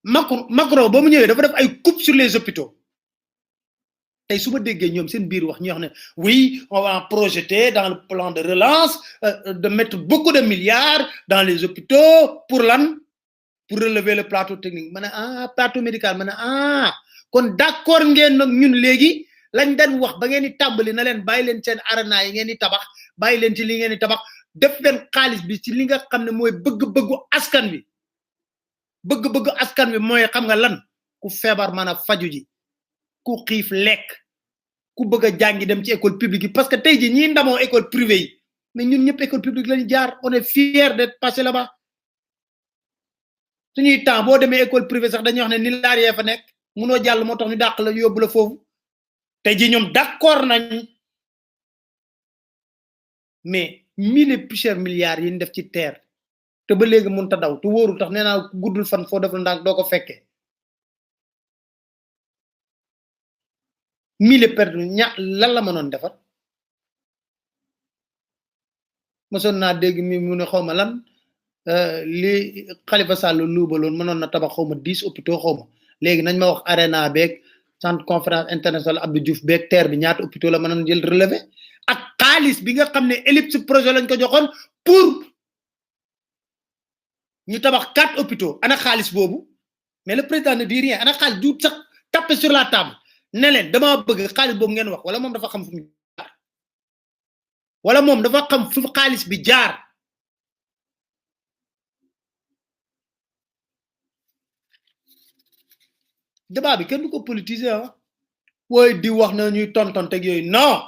Macron ba mu ñëwee dafa def ay coupe sur les hôpitaux tey su ma déggee ñoom seen biir wax ñu wax ne oui on va projeter dans le plan de relance de mettre beaucoup de milliards dans les hôpitaux pour lan pour relever le plateau technique ma ne plateau médical ma ne kon d'accord ngeen nag ñun léegi lañ daan wax ba ngeen di tàmbali na leen bàyyi leen seen arena yi ngeen di tabax bàyyi leen ci li ngeen di tabax def leen xaalis bi ci li nga xam ne mooy bëgg-bëggu askan wi bëgg-bëggu askan wi mooy xam nga lan ku feebar mën a faju ji ku xiif lekk ku bëgg a jàngi dem ci école publique yi parce que tey ji ñi ndamoo école privée yi mais ñun ñëpp école publique lañu jaar on est fier d'être passé là-bas suñuy temps boo demee école privée sax dañuy wax ne ni laar yee fa nekk munoo jàll moo tax ñu dàq la yóbbu la foofu tey ji ñoom d'accord nañ mais 1000 et plus milliards yi ñu def ci terre te ba léegi mënut a daw te wóorul tax nee naa guddul fan foo def la ndànk doo ko fekkee 1000 perdu lan la mënoon defar mësoon naa dégg mi mu ne xawma lan li Khalifa Sall luubaloon mënoon na tabax xawma 10 hôpitaux xawma léegi nañ ma wax arena beeg centre conférence internationale Abdou Diouf beeg terre bi ñaata hôpitaux la mënoon jël relevé ak xaalis bi nga xam ne ellipse projet lañ ko joxoon pour ñu tabax 4 hôpitaux ana xaalis boobu mais le président ne dit rien ana xaalis du sax tapé sur la table ne leen dama bëgg xaalis boobu ngeen wax wala moom dafa xam fu mu jaar wala moom dafa xam fu xaalis bi jaar débat bi kenn du ko politiser wooy di wax na ñuy tontonteeg yooyu non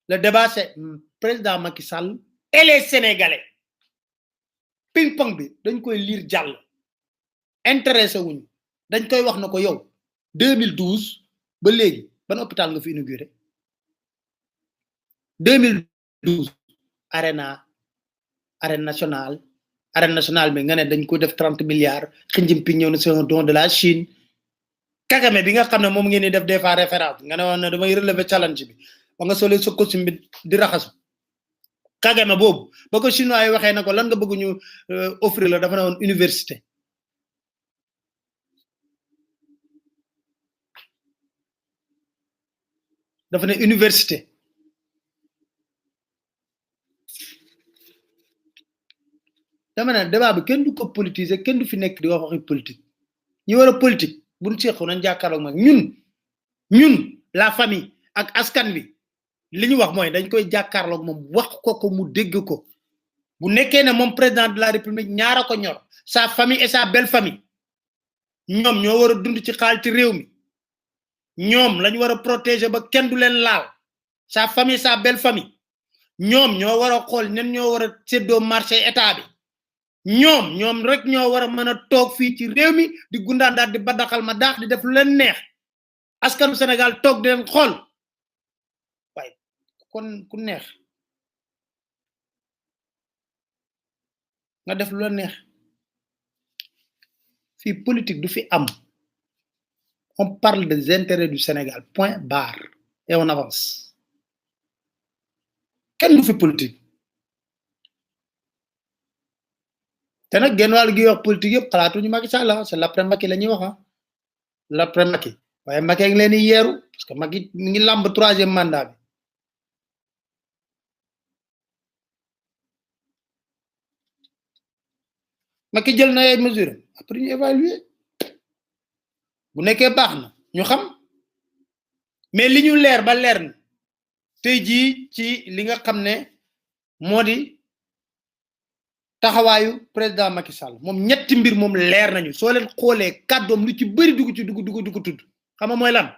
le débat c'est président Macky Sall et les Sénégalais ping pong bi dañ koy lire jàll intéressé wuñ dañ koy wax nako yow 2012 ba légui ban hôpital nga fi inauguré 2012 arène nationale mais nga né dañ ko def 30 milliards xinjim pi ñëw na c'est un don de la Chine Kagame bi nga xamné mom ngeen di def des fois référence nga né won damay relever challenge bi ba nga solé sa costume bi di raxasu Kagame bobu bako chinois yi waxé nako lan nga bëgg ñu offrir la dafa na université dafa né université dama né débat bi kenn du ko politiser kenn du fi nek di wax waxi politique ñi wara politique buñ xexu nañ jakarlo ak ñun la famille ak askan bi liñu wax moy dañ koy jakarlo ak mom wax ko mu dégg ko bu nekké né mom président de la république ñaara ko ñor sa famille et sa belle famille ñom ñoo wara dund ci xal ci réew mi ñom lañ wara protéger ba kenn du len laal sa famille sa belle famille ñom ñoo wara xol ñen ñoo wara séddo marché état bi ñom rek ñoo wara mëna tok fi ci réew mi di gundandaat di badaxal ma daax di def lu len neex askanu Sénégal tok di len xol way kon ku neex nga def lu len neex fi politique du fi am on parle des intérêts du Sénégal point barre et on avance kenn du fi politique té nak genn wal gi wax politique yépp xalaatu ñu Macky Sall c'est l'après Macky lañuy wax l'après Macky waye Macky ngi leni yeru parce que Macky mi ngi lamb 3e mandat bi Macky jël na ay mesures après ñu évaluer bu nekké baxna ñu xam mais li ñu leer ba leer na tay ji ci li nga xamné modi taxawayu président Macky Sall mom ñetti mbir mom leer nañu so leen xolé kaddom lu ci bari dugg ci dugg tudd xam nga moy lan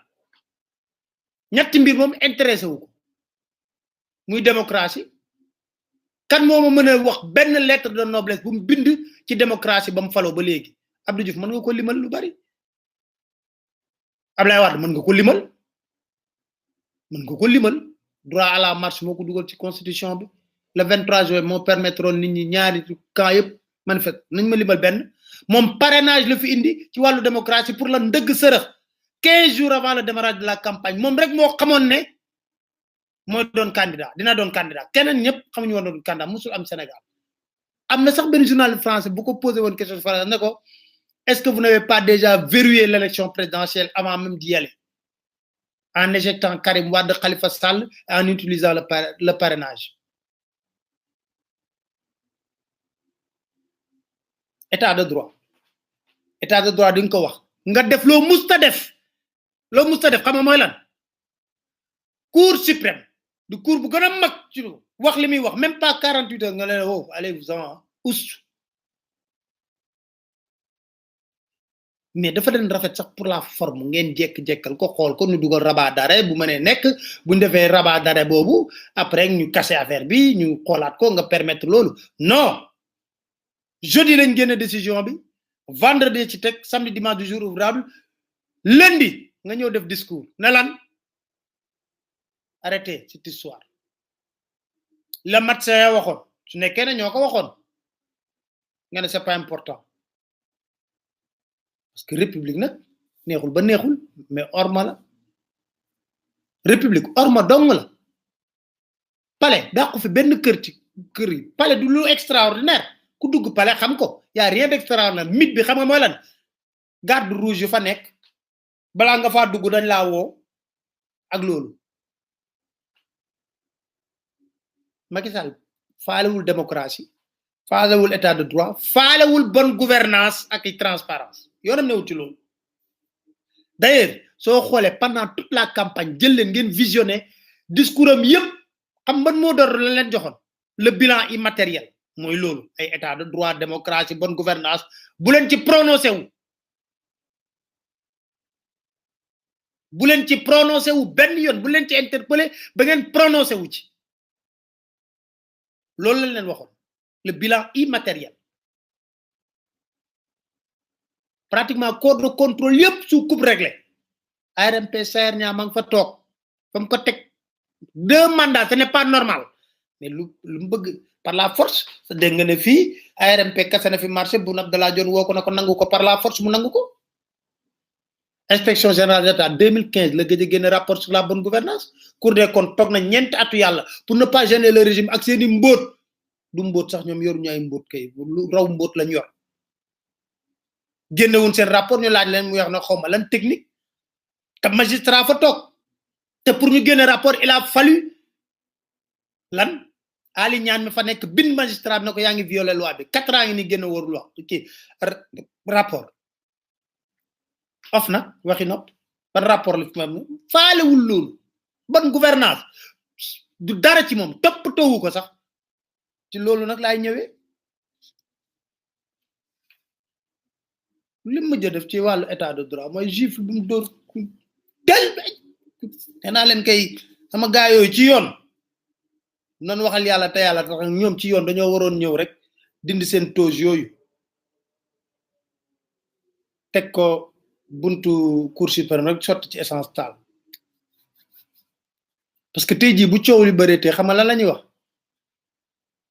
ñetti mbir mom intéressé wu ko muy démocratie kan moma mëna wax ben lettre de noblesse bu mu bind ci démocratie bam falo ba légui Abdou Diouf mën nga ko limal lu bari Ablaye Wade mën nga ko limal droit à la marche moko duggal ci constitution bi le 23 juin mo permettre nit ñi ñaari camp yépp manifeste nañ ma limal ben mom parrainage la fi indi ci walu démocratie pour la ndeug seureuf 15 jours avant le démarrage de la campagne mom rek mo xamone né moy don candidat dina don candidat kenen ñep xamuñu won don candidat musul am Sénégal amna sax ben journal français bu ko poser won question français né ko est-ce que vous n'avez pas déjà verrouillé l'élection présidentielle avant même d'y aller en éjectant Karim Wade Khalifa Sall et en utilisant le parrainage état de droit di nga ko wax nga def lo musta def xam nga moy lan cour suprême du cour bu gëna mag ci wax limi wax même pas 48 heures nga leen oh allez vous en oust mais dafa den rafet sax pour la forme ngeen jekk-jekkal ko xol ko ñu duggal rabat d'arrêt bu mëne nek bu ndefé rabat d'arrêt bobu après ñu casser affaire bi ñu xolat ko nga permettre lolu non jeudi lañ gënë décision bi vendredi ci tek samedi dimanche du jour ouvrable lundi nga ñëw def discours na lan arrêtez cette histoire le médecin waxon su nekké na ñoko waxon nga né c'est pas important parce que république nak neexul ba neexul mais orma la république orma dong la palais daqku fi ben kër ci kër yi palais du lu extraordinaire ku dugg palais xam ko y a rien d'extraordinaire mit bi xam nga moy lan garde rouge yu fa nek bala nga fa dugg dañ la wo ak lolu Macky Sall faalewul démocratie faalewul état de droit faalewul bonne gouvernance ak transparence yoonam newul ci lolu d'ailleurs so xolé pendant toute la campagne jël leen ngeen visionner discours am yépp xam ban mo dor la leen joxone le bilan immatériel moy lolu ay état de droit démocratie bonne gouvernance bu leen ci prononcé wu ben yoon bu leen ci interpeller ba ngeen prononcé wu ci lolu la leen waxone le bilan immatériel pratiquement corps de contrôle yépp sous coupe réglé ARMP Sayer Niang ma nga fa toog fam ko teg 2 mandats ce n'est pas normal mais lu bëgg par la force dégg nga ne fii ARMP kase na fi marché Boun Abdallah Dionne woo ko na ko nangu ko par la force mu nangu ko inspection générale d'État 2015 la gëj a génne rapport sur la bonne gouvernance Cour des comptes toog na ñeenti atu yàlla pour ne pas gêner le régime ak seeni mbóot du mbóot sax ñoom yoruñu ay mbóot kay lu raw mbóot lañ yor génnewuñ seen rapport ñu laaj leen mu wax na xawma lan technique te magistrat fa toog te pour ñu génne rapport il a fallu lan Ali Niane mi fa nekk bin magistrat na ko yaa ngi violé loi bi 4 ans ngi ni génne warul wax kii rapport of nag waxi nopp ban rapport la fi mam faalewul loolu bonne gouvernance du dara ci moom toppatoowu ko sax ci loolu nag laay ñëwee li ma def ci wàllu état de droit mooy gifle bu mu dóor del te naa leen kay sama gaa yooyu ci yoon nan waxal yàlla te yàlla tax ñoom ci yoon dañoo waroon ñëw rek dindi seen toge yooyu teg ko buntu cour suprême rek sotti ci essence taal parce que tey jii bu coow li bëreetee xam nga lan la ñuy wax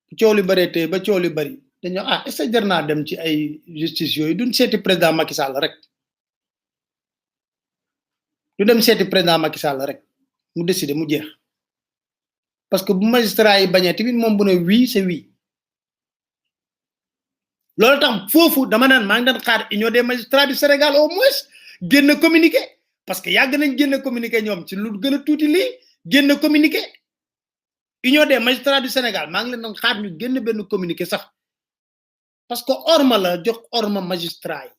bu coow li bëreetee ba coow li bëri dañoo est-ce que jar naa dem ci ay justice yooyu duñ seeti président Macky Sall rek du dem seeti président Macky Sall rek mu décider mu jeex parce que bu magistrat yi bañee tamit moom bu ne oui c'est oui loolu tax foofu dama naan maa ngi doon xaar union des magistrats du Sénégal au moins génn communiqué parce que yàgg nañ génn communiqué ñoom ci lu gën a tuuti lii génn communiqué union des magistrats du Sénégal maa ngi leen doon xaar ñu génn benn communiqué sax parce que orma la jox orma magistrat yi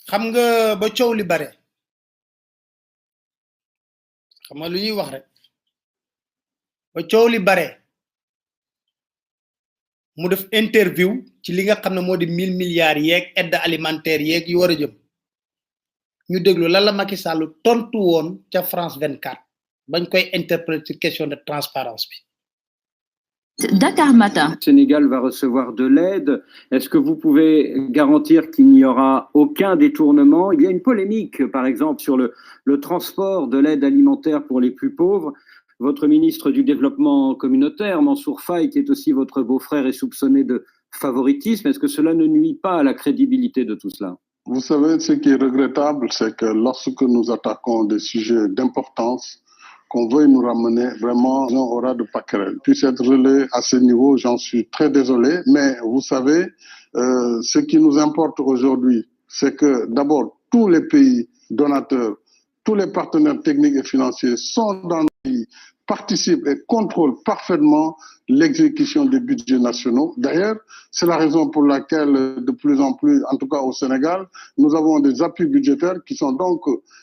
xam nga ba coow li bare xam nga lu ñuy wax rek ba coow li bare mu def interview ci li nga xam ne moo di 1000 milliards yeeg aide alimentaire yeeg yu war a jëm ñu déglu lan la Macky Sall tontu woon ca France 24 bañ koy interpréter ci question de transparence bi. Dakar Matin. Le Sénégal va recevoir de l'aide. Est-ce que vous pouvez garantir qu'il n'y aura aucun détournement? Il y a une polémique, par exemple, sur le transport de l'aide alimentaire pour les plus pauvres. Votre ministre du Développement communautaire, Mansour Faye, qui est aussi votre beau-frère, est soupçonné de favoritisme. Est-ce que cela ne nuit pas à la crédibilité de tout cela? Vous savez, ce qui est regrettable, c'est que lorsque nous attaquons des sujets d'importance, qu'on veuille nous ramener vraiment au ras de pâquerelle. Puisse être relais à ce niveau, j'en suis très désolé, mais vous savez, ce qui nous importe aujourd'hui, c'est que d'abord, tous les pays donateurs, tous les partenaires techniques et financiers sont dans le pays, participent et contrôlent parfaitement l'exécution des budgets nationaux. D'ailleurs, c'est la raison pour laquelle, de plus en plus, en tout cas au Sénégal, nous avons des appuis budgétaires qui sont donc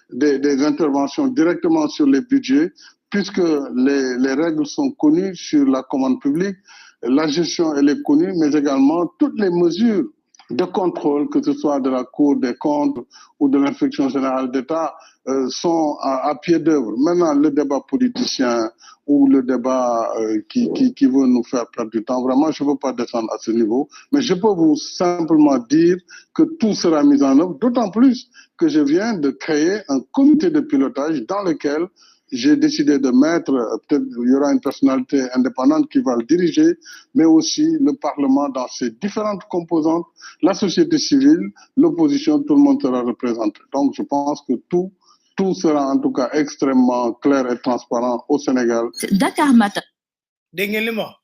des interventions directement sur les budgets, puisque les règles sont connues sur la commande publique, la gestion elle est connue, mais également toutes les mesures de contrôle, que ce soit de la Cour des comptes ou de l'inspection générale d'État, sont à pied d'œuvre. Maintenant, le débat politicien ou le débat qui veut nous faire perdre du temps, vraiment, je ne veux pas descendre à ce niveau, mais je peux vous simplement dire que tout sera mis en œuvre, d'autant plus que je viens de créer un comité de pilotage dans lequel j'ai décidé de mettre, peut-être il y aura une personnalité indépendante qui va le diriger, mais aussi le Parlement dans ses différentes composantes, la société civile, l'opposition, tout le monde sera représenté. Donc je pense que tout sera en tout cas extrêmement clair et transparent au Sénégal. Dakar Matin.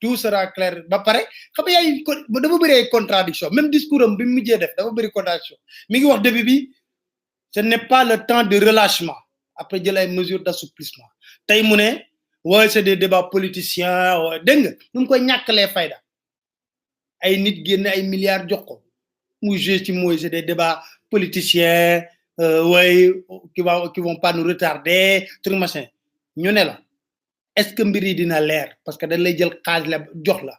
Tout sera clair. Ba pare xam nga yaay dafa bëri ay contradiction même discours am bi mu mujjee def dafa bëri contradiction mi ngi wax début bi ce n'est pas le temps de relâchement. Après jël ay mesures d'assouplissement tey mu ne ouais c'est des débats politiciens dégg nga nu mu koy ñàkkalee fayda ay nit génn ay milliards jox ko muy joué ci mooy c'est des débats politiciens ouais qui vont pas nous retarder truc machin ñu ne la est-ce que mbir yi dina leer parce que dañ lay jël xaalis la jox la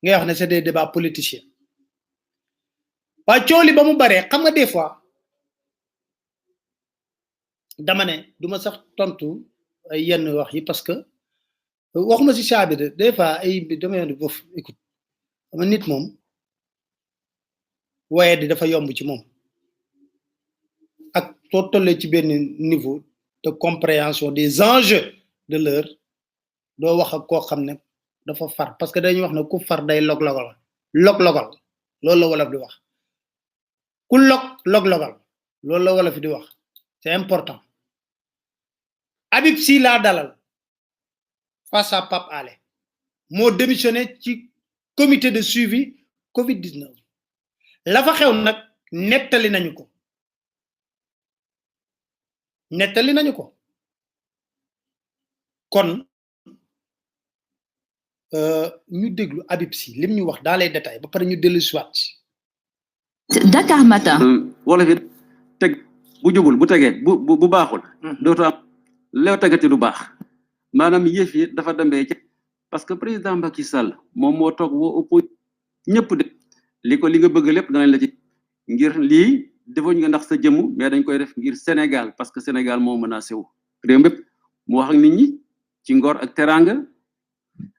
ngay wax ne c'est des débats politiciens waaye coow li ba mu baree xam nga des fois dama ne duma sax tontu yenn wax yi parce que waxuma si caabi de des fois ay domaine bof écoute ama nit moom waaye di dafa yomb ci moom ak soo tollee ci benn niveau de compréhension des enjeux de l'heure doo wax ak koo xam ne dafa far parce que dañuy wax ne ku far day log-logal loolu la wolof di wax ku log-logal loolu la wolof di wax c'est important Habib Sy laa dalal face à Pape Alé moo démissionné ci comité de suivi Covid-19 la fa xew nag nettali nañu ko kon ñu déglu Habib Sy lim ñu wax dans les détails ba pare ñu dellu siwaat Dakar Matin. wala fi teg bu jubul bu tegee bu baaxul dootu am lew tegati du baax maanaam yëf yi dafa demee ci parce que président Macky Sall moom moo toog woo oppo ñëpp de li nga bëgg lépp danañ la ci ngir lii defuñ nga ndax sa jëmm mais dañ koy def ngir Sénégal parce que Sénégal moo menacé wu réew mépp mu wax ak nit ñi ci ngor ak teranga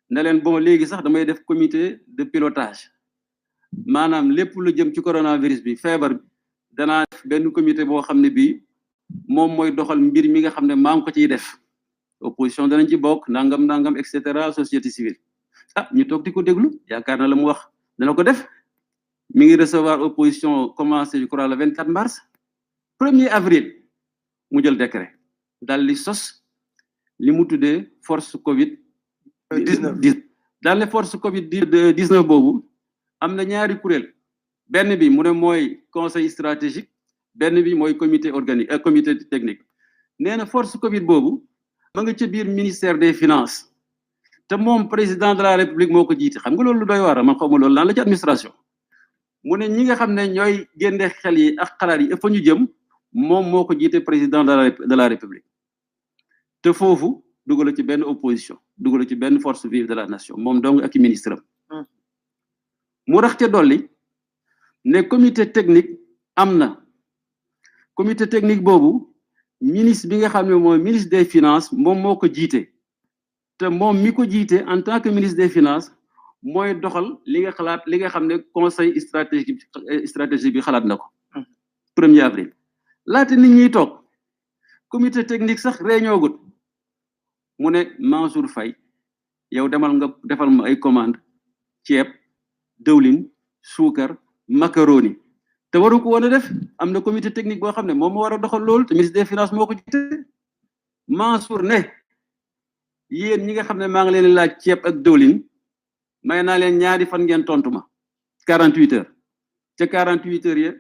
ne leen bon léegi sax damay def comité de pilotage maanaam lépp lu jëm ci coronavirus bi feebar bi danaa def benn comité boo xam ne bii moom mooy doxal mbir mi nga xam ne maa ngi ko ciy def opposition danañ ci bokk nangam et cetera société civile ñu toog di ko déglu yaakaar na la mu wax dana ko def mi ngi recevoir opposition commencé je crois le 24 mars 1er avril mu jël décret daal di sos li mu tuddee force Covid 19 daal ne force Covid 19 boobu am na ñaari kuréel benn bi mu ne mooy conseil stratégique benn bi mooy comité organique comité technique nee na force Covid boobu ma nga ca biir ministère des finances te moom président de la république moo ko jiite xam nga loolu lu doy waar man xaw ma loolu lan la ci administration mu ne ñi nga xam ne ñooy génne xel yi ak xalaat yi fa ñu jëm moom moo ko jiite président de la république te foofu dugala ci benn opposition dugala ci benn force vive de la nation moom dong ak i ministre am mu rax ca dolli ne comité technique am na comité technique boobu ministre bi nga xam ne mooy ministre des finances moom moo ko jiite te moom mi ko jiite en tant que ministre des finances mooy doxal li nga xam ne conseil stratégique bi xalaat na ko 1er avril laata nit ñiy toog comité technique sax réunion gut mu ne Mansour Faye yow demal nga defal ma ay commande ceeb dëwlin suukar macaroni te waru ko woon a def am na comité technique boo xam ne moom moo war a doxal loolu te ministre des finances moo ko jiite Mansour ne yéen ñi nga xam ne maa ngi leen laaj ceeb ak dëwlin may naa leen ñaari fan ngeen tontu ma 48 heures ca 48 heures ya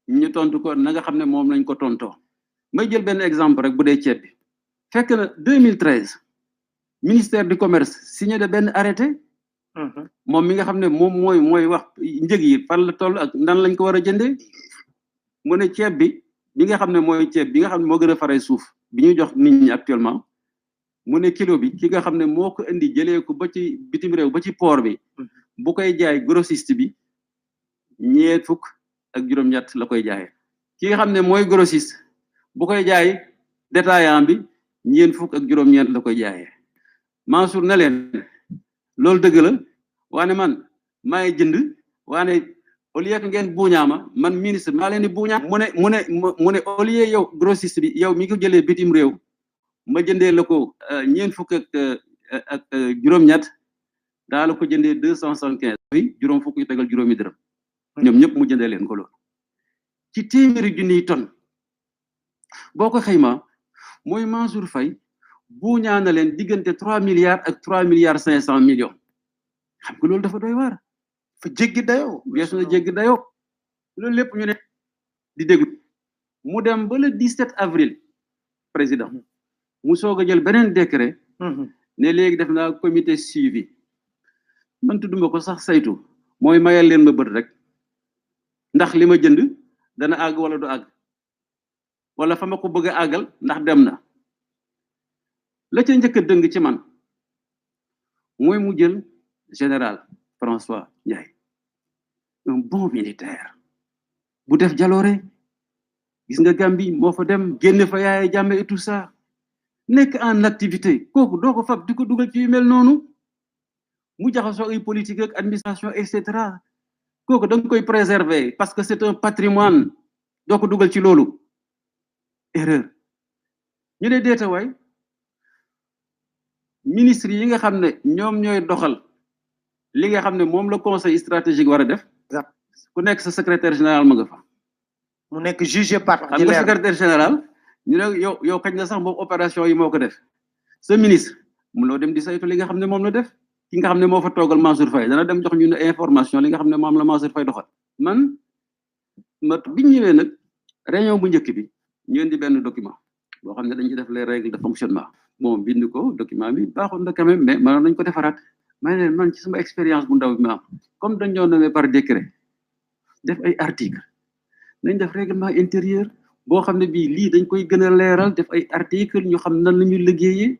ñu tontu ko na nga xam ne moom lañ ko tontoo may jël benn exemple rek bu dee ceeb bi fekk na 2013 ministère du commerce signé de benn arrêté moom mi nga xam ne moom mooy wax njëg yi fan la toll ak nan lañ ko war a jëndee mu ne ceeb bi nga xam ne mooy ceeb bi nga xam ne moo gën a faree suuf bi ñuy jox nit ñi actuellement mu ne kilo bi ki nga xam ne moo ko indi jëlee ko ba ci bitim réew ba ci port bi bu koy jaay grossiste bi ñeent fukk ak juróom-ñett la koy jaayee ki nga xam ne mooy grossiste bu koy jaay détaillant bi ñeent fukk ak juróom-ñeent la koy jaayee Mansour ne leen loolu dëgg la waane man maay jënd waane au lieu que ngeen buuñaama man ministre maa leen di buuñaa mu ne au lieu yow grossiste bi yow mi ko jëlee bitim réew ma jëndee la ko ñeent fukk ak juróom-ñett daa la ko jëndee 275 bi juróom fukk yu tegal juróomi dërëm ñoom ñëpp mu jëndee leen ko loolu ci téeméeri junniy tonne boo ko xayma mooy Mansour Faye buuñaa na leen diggante 3 milliards ak 3 milliards 500 millions xam nga loolu dafa doy waar fa jéggi dayoo weesu na jéggi dayoo loolu lépp ñu ne di déglu mu dem ba le 17 avril président mu soog a jël beneen décret ne léegi def naa comité suivi man tudduma ko sax saytu mooy mayal leen ma bët rek ndax li ma jënd dana àgg wala du àgg wala fa ma ko bëgg a àggal ndax dem na la ca njëkk a dëng ci man mooy mu jël général François Ndiaye un bon militaire bu def jaloore gis nga Gambie moo fa dem génn fa Yaya Jammeh et tout ça nekk en activité kooku doo ko fab di ko dugal ci yu mel noonu mu jaxasoo ay politique ak administration et cetera kooku da nga koy préserver parce que c'est un patrimoine doo ko dugal ci loolu erreur ñu ne deeta waay ministre yi nga xam ne ñoom ñooy doxal li nga xam ne moom la conseil stratégique war a def ku nekk sa secrétaire général ma nga fa mu nekk jugé par xam nga secrétaire général ñu ne yow kañ la sax moom opération yi moo ko def sa ministre mu loo dem di saytu li nga xam ne moom la def ki nga xam ne moo fa toogal Mansour Faye dana dem jox ñu ne information li nga xam ne moom la Mansour Faye doxal man biñ ñëwee nag réunion bu njëkk bi ñu indi benn document boo xam ne dañ ci def les règles de fonctionnement moom bind ko document bi baaxoon na quand même mais mënoon nañ ko defaraat may leen man ci sama expérience bu ndaw bi ma am comme dañ ñoo nommé par décret def ay article nañ def règlement intérieur boo xam ne bii lii dañ koy gën a leeral def ay article ñu xam nan la ñuy liggéeyee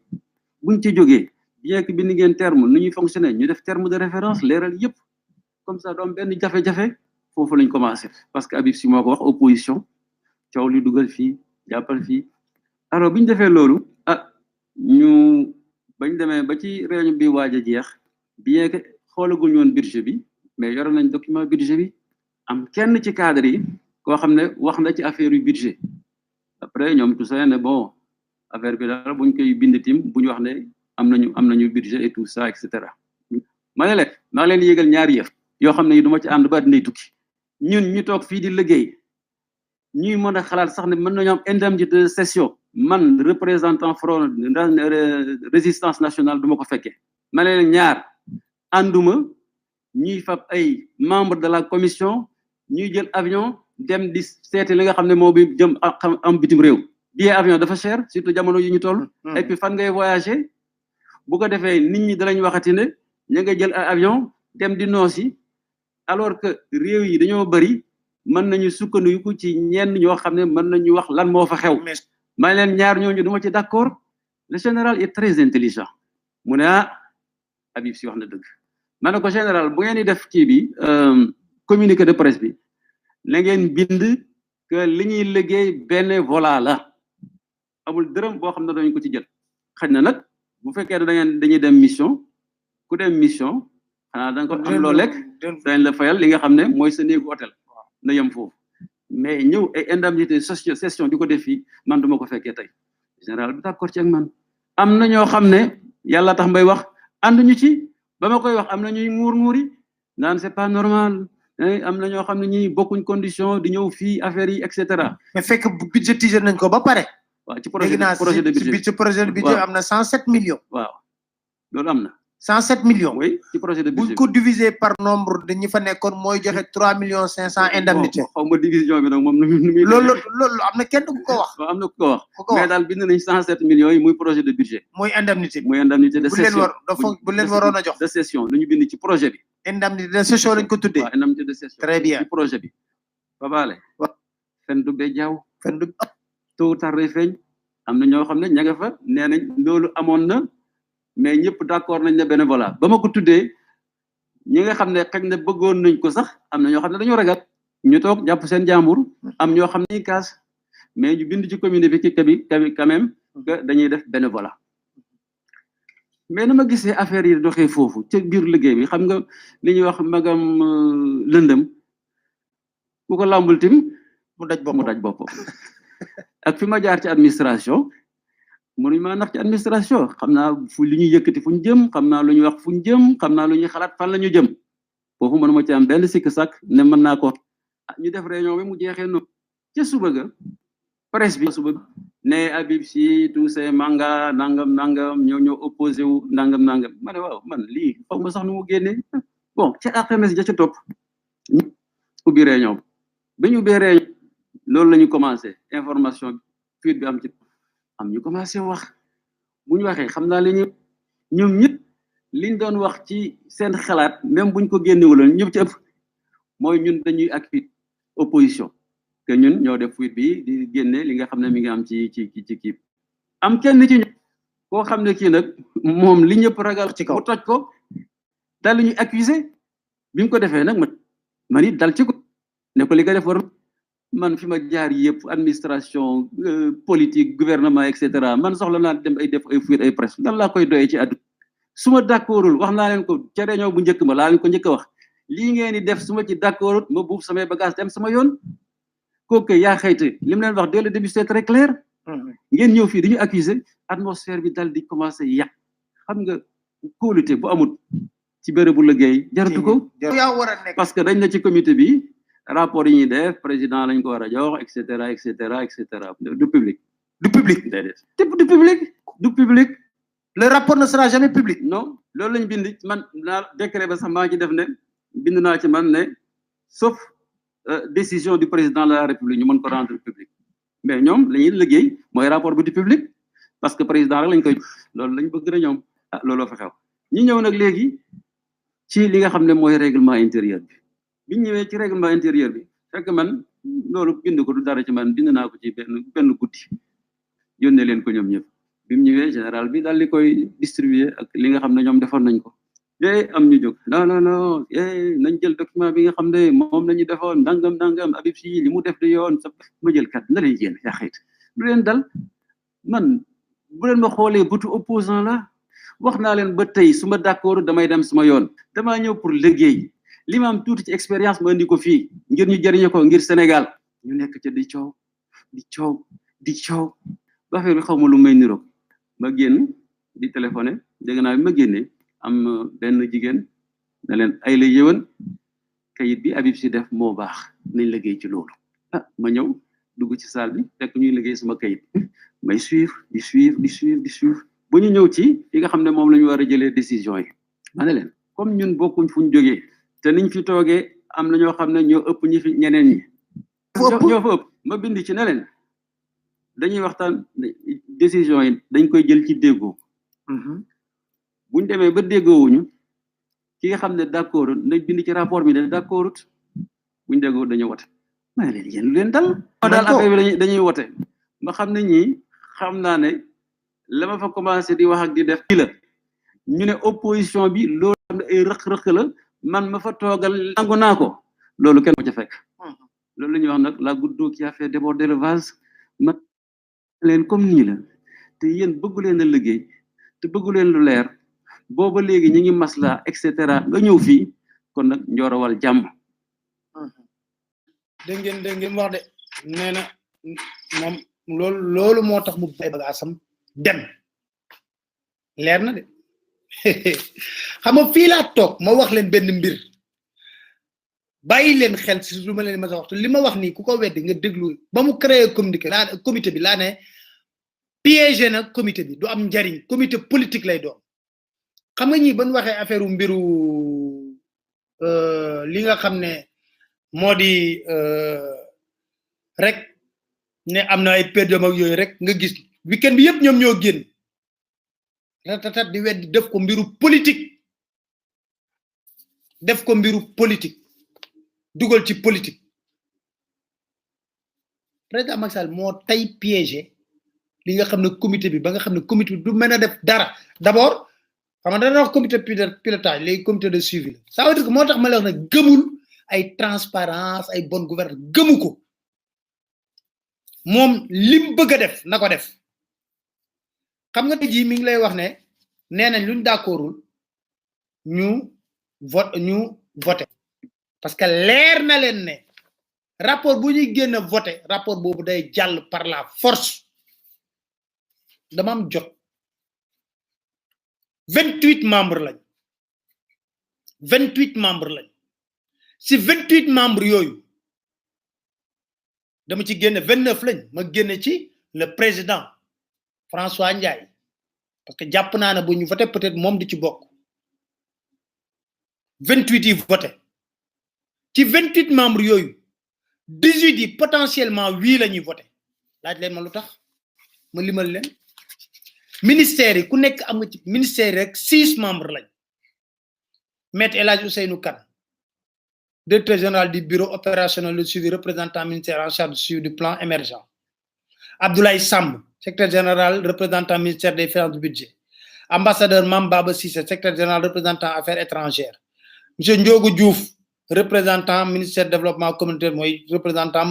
buñ ci jógee bien que bind ngeen terme nu ñuy fonctionner ñu def terme de référence leeral yëpp comme ça doom benn jafe-jafe foofu lañ commencé parce que Habib Sy moo ko wax opposition coow li dugal fii jàppal fii alors bi ñu defee loolu ñu bañ demee ba ci réunion bi waaj a jeex bien que xoolaguñu woon budget bi mais yore nañ document budget bi am kenn ci cadre yi koo xam ne wax na ci affaire yu budget après ñoom tout ça ne bon affaire bi daal buñ koy bind tim buñ wax ne am nañu budget et tout ça et cetera ma ne leen maa leen yégal ñaari yëf yoo xam ne yi du ma ci ànd ba dinay tukki ñun ñu toog fii di liggéey ñuy mën a xalaat sax ne mën nañu am indemnité de session man représentant front résistance nationale du ma ko fekkee ma leen ñaar ànduma ñuy fab ay membre de la commission ñuy jël avion dem di seeti li nga xam ne moo bi jëm am bitim réew billet avion dafa cher surtout jamono yi ñu toll et puis fan ngay voyager bu ko defee nit ñi danañ waxati ne ña nga jël avion dem di noosi alors que réew yi dañoo bëri mën nañu sukkandiku ci ñenn ñoo xam ne mën nañu wax lan moo fa xew ma leen ñaar ñooñu duma ci d'accord le général est très intelligent mu ne Habib Sy wax na dëgg ma ne ko général bu ngeen di def kii bi communiqué de presse bi la ngeen bind que li ñuy liggéey bénévolat la amul dërëm boo xam ne dañ ko ci jël xëy na nag bu fekkee ne dañuy dem mission ku dem mission xanaa da nga ko am loo lekk dañ la fayal li nga xam ne mooy sa néegu hôtel na yem foofu mais ñëw ay indemnité session di ko def fii man duma ko fekkee tey général bi d'accord ci ak man am na ñoo xam ne yàlla tax mbay wax ànd ñu ci ba ma koy wax am na ñuy nguur-nguuri naan c'est pas normal am na ñoo xam ne ñi bokkuñ condition di ñëw fii affaire yi et cetera mais fekk budgétiser nañ ko ba pare waaw ci projet de budget ci projet de budget am na 107 millions waaw loolu am na 107 millions oui ci projet de budget buñ ko diviser par nombre de ñi fa nekkoon mooy joxe 3 millions 500 indemnité xaw ma division bi nag moom nu muy loolu am na kenn ku ko wax am na ku ko wax mais daal bind nañ 107 millions yi muy projet de budget muy indemnité de session bu leen waroon a jox de session lu ñu bind ci projet bi indemnité de session lañ ko tuddee waaw indemnité de session très bien ci projet bi babaale fen du be jaaw fen du tôt ou tard feeñ am na ñoo xam ne ña nga fa nee nañ loolu amoon na mais ñëpp d'accord nañ ne bénévolat ba ma ko tuddee ñi nga xam ne xëy na bëggoon nañ ko sax am na ñoo xam ne dañoo ragal ñu toog jàpp seen jàmbur am ñoo xam ne kaas mais ñu bind ci communiqué bi quand même que dañuy def bénévolat mais na ma gisee affaire yi doxee foofu ca biir liggéey bi xam nga li ñuy wax magam lëndëm ku ko làmbul tim mu daj boppam ak fi ma jaar ci administration mënuñ maa nax ci administration xam naa fu li ñuy yëkkati fu ñu jëm xam naa lu ñuy wax fu ñu jëm xam naa lu ñuy xalaat fan la ñu jëm foofu mënuma ci am benn sikk sàkk ne mën naa ko ñu def réunion bi mu jeexee noonu ca suba ga presse bi suba ne Habib Sy tout ces manga nangam ñoo opposé wu nangam ma ne waaw man lii xaw ma sax nu mu génnee bon ca alxames ja ca topp ubbi réunion bi ñu ubbee réunion loolu la ñu commencé information bi fuite bi am ci am ñu commencé wax bu ñu waxee xam naa li ñu ñoom ñëpp liñ doon wax ci seen xalaat même buñ ko génnewuloon ñëpp ci ëpp mooy ñun dañuy ak opposition que ñun ñoo def fuite bi di génne li nga xam ne mi ngi am ci kii am kenn ci ñu koo xam ne kii nag moom li ñëpp ragal ci kaw mu toj ko dal ñuy accuser bi mu ko defee nag man it dal ci ko ne ko li nga def war man fi ma jaar yëpp administration politique gouvernement et cetera man soxla naa dem ay def ay fuite ay presse lan laa koy doyee ci àdduna su ma d'accordul wax naa leen ko ca réunion bu njëkk ma laa leen ko njëkk a wax lii ngeen di def su ma ci d'accordul ma buuf samay bagage dem sama yoon kooku yaa xëyte li mu leen wax dès le début c'est très clair ngeen ñëw fii dañu accuser atmosphère bi dal di commencer yàq xam nga kóolute bu amul ci bérébu liggéey jaratu ko parce que dañ na ci comité bi rapport yi ñuy def président lañ ko war a jox et cetera et cetera et cetera du public déedéet du public le rapport ne sera jamais public. non loolu lañ bind man naa décret ba sax maa ci def ne bind naa ci man ne sauf décision du président de la république ñu mën ko rendre public mais ñoom la ñuy liggéey mooy rapport bi du public parce que président rek lañ koy loolu lañ bëgg na ñoom ah looloo fa xew ñi ñëw nag léegi ci li nga xam ne mooy règlement intérieur bi biñ ñëwee ci règlement intérieur bi fekk man loolu bind ko du dara ci man bind naa ko ci benn guddi yónnee leen ko ñoom ñëpp bi mu ñëwee général bi daal di koy distribuer ak li nga xam ne ñoom defoon nañ ko am ñu jóg non nañ jël document bi nga xam ne moom la ñu defoon nangam Habib Sy li mu def di yoon sa ma jël kat na leen yéen yaa xëyt lu leen dal man bu leen ma xoolee bëtu opposant la wax naa leen ba tey su ma d'accord damay dem sama yoon damaa ñëw pour liggéey li ma am tuuti ci expérience ma indi ko fii ngir ñu jëriñoo ko ngir Sénégal ñu nekk ca di coow ba affaire bi xaw ma lu may niroog ma génn di téléphoné dégg naa bi ma génnee am benn jigéen ne leen ay la yëwan kayit bi Habib Sy def moo baax nañ liggéey ci loolu ma ñëw dugg ci salle bi fekk ñuy liggéey sama kayit may suivre bu ñu ñëw ci fi nga xam ne moom la ñu war a jëlee décision yi ma ne leen comme ñun bokkuñ fu ñu jógee te niñ fi toogee am na ñoo xam ne ñoo ëpp ñi fi ñeneen ñi ñoo fa ëpp ma bind ci ne leen dañuy waxtaan décision yi dañ koy jël ci déggoo buñ demee ba déggoowuñu ki nga xam ne d'accord nañ bind ci rapport bi ne d'accordut buñ déggoo dañu wote ma leen yéen lu leen dal daal affaire bi dañuy wote ma xam ne ñii xam naa ne la ma fa commencé di wax ak di def ci la ñu ne opposition bi loolu xam ne ay rëq-rëq la man ma fa toogal nangu naa ko loolu kenn ko ca fekk loolu la ñuy wax nag la goutte d'eau qui a fait déborder le vase ma leen comme nii la te yéen bëggu leen a liggéey te bëggu leen lu leer booba léegi ñu ngi masla et cetera nga ñëw fii kon nag njoorawal jàmm dégg ngeen wax de nee na moom loolu moo tax mu bay bagaasam dem leer na de xam nga fii laa toog ma wax leen benn mbir bàyyi leen xel si lu ma leen ma sa wax te li ma wax nii ku ko weddi nga déglu ba mu créé comité bi laa ne piégé na comité bi du am njariñ comité politique lay doon xam nga ñi ban waxee affaire mbiru li nga xam ne moo di rek ne am na ay pédom ak yooyu rek nga gis weekend bi yëpp ñoom ñoo génn ratatat di weddi def ko mbiru politique dugal ci politique président Macky Sall moo tay piégé li nga xam ne comité bi ba nga xam ne comité bi du mën a def dara d'abord xam nga dana wax comité pilotage léegi comité de suivi la ça veut dire que moo tax ma la wax ne gëmul ay transparence ay bonne gouvernance gëmu ko moom lim bëgg a def na ko def xam nga tey jii mi ngi lay wax ne nee nañ luñ d'accordul ñu voté parce que leer na leen ne rapport bu ñuy génn voté rapport boobu day jàll par la force dama am jot 28 membres lañ si 28 membres yooyu dama ci génne 29 lañ ma génne ci le président François Ndiaye parce que jàpp naa ne bu ñu voté peut-être moom di ci bokk 28 yi voté ci 28 membres yooyu 18 yi potentiellement 8 la ñuy voté laaj leen ma lu tax ma limal leen ministère yi ku nekk am nga ci ministère rek 6 membres lañ Maître El Hadji Ousseynou Kane directeur général du bureau opérationnel de suivi représentant ministère en charge du suivi du plan émergent Abdoulaye Samb secrétaire général représentant ministère des finances du budget ambassadeur Mame Baba Cissé secrétaire général représentant affaires étrangères monsieur Ndiogou Diouf représentant ministère développement communautaire mooy représentant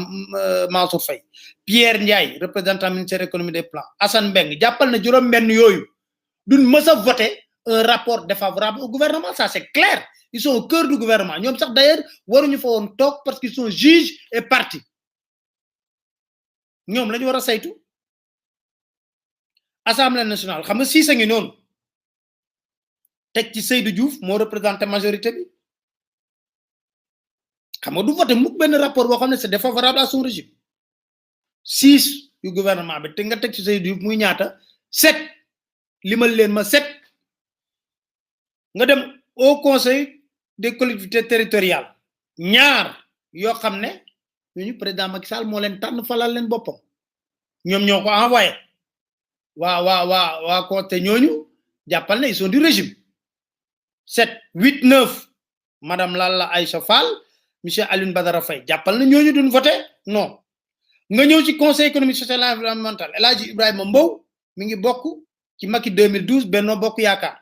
Mansour Faye Pierre Ndiaye représentant ministère économie des plans Assane Mbeng jàppal na juróom benn yooyu duñ mës a voter un rapport défavorable au gouvernement ça c'est clair ils sont au cœur du gouvernement ñoom sax d'ailleurs waruñu fa woon toog parce qu'ils sont juges et parties ñoom lañu war a saytu assemblée nationale xam nga six a ngi noonu teg ci Seydou Diouf moo représenté majorité bi xam nga du voté mukk benn rapport boo xam ne c'est défavorable à son régime 6 yu gouvernement bi te nga teg ci Seydou Diouf muy ñaata 7 limal leen ma 7 nga dem au conseil des collectivités territoriales ñaar yoo xam ne ñu président Macky Sall moo leen tànn falal leen boppam ñoom ñoo ko envoyé waa ko te ñooñu jàppal ne ils sont du régime 7 8 9 madame Lalla Aïcha Fall monsieur Alioune Badara Faye jàppal na ñooñu duñ voté non nga ñëw ci conseil économique social et environnemental El Hadji Ibrahima Mbow mi ngi bokk ci Macky 2012 Benno Bokk Yaakaar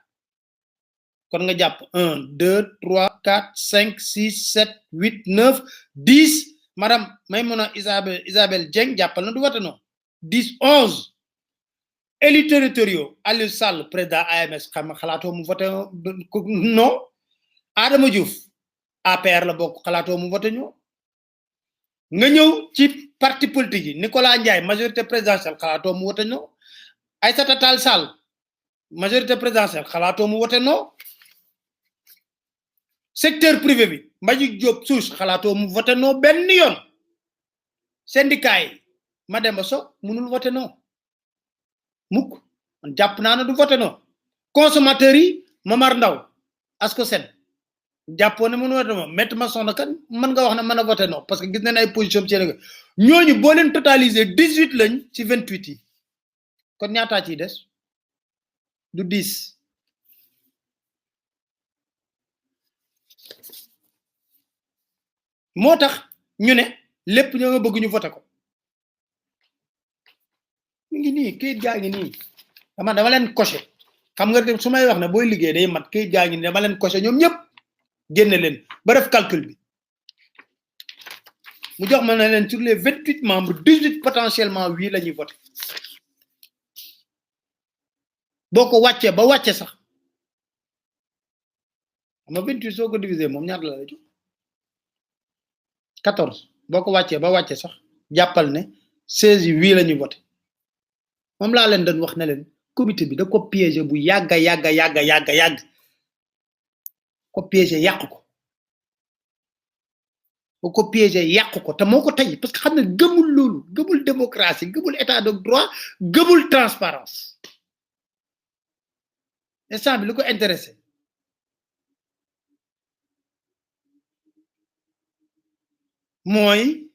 kon nga jàpp 1 2 3 4 5 6 7 8 9 10 madame Maïmouna Isabelle Dieng jàppal na du voté non 10 11 élus territoriaux Aliou Sall président AMS xam xalaatoo mu voté non Adama Diouf APR la bokk xalaatoo mu voté ñoo nga ñëw ci parti politique yi Nicolas Ndiaye majorité présidentielle xalaatoo mu voté non Aïssata Tall Sall majorité présidentielle xalaatoo mu voté non secteur privé bi Mbagnick Diop Souche xalaatoo mu voté non benn yoon syndicat yi Mademba Sock mënul voté non mukk man jàpp naa ne du voté non consommateurs yi Momar Ndaw asko sen jàppoo ne mën voté non Maître Massokhna Kane mën nga wax ne mën a voté non parce que gis nañ ay position ci Sénégal ñooñu boo leen totaliser 18 lañ ci 28 yi kon ñaataa ciy des du 10 moo tax ñu ne lépp ñoo nga bëgg ñu voté ko mi ngi nii kayit gaa ngi nii dama leen coché xam nga su may wax ne booy liggéey day mat kayit gaa ngi nii dama leen coché ñoom ñëpp génne leen ba def calcul bi mu jox ma ne leen sur les 28 membres 18 potentiellement oui la ñuy voté boo ko wàccee ba wàcce sax xam nga 28 soo ko diviser moom ñaata la jox 14 boo ko wàccee ba wàcce sax jàppal ne 16 yi oui la ñuy voté moom laa leen doon wax ne leen comité bi da ko piégé bu yàgg ko piégé yàq ko boo ko piégé yàq ko te moo ko tey parce que xam ne gëmul loolu gëmul démocratie gëmul état de droit gëmul transparence instant bi lu ko intéressé mooy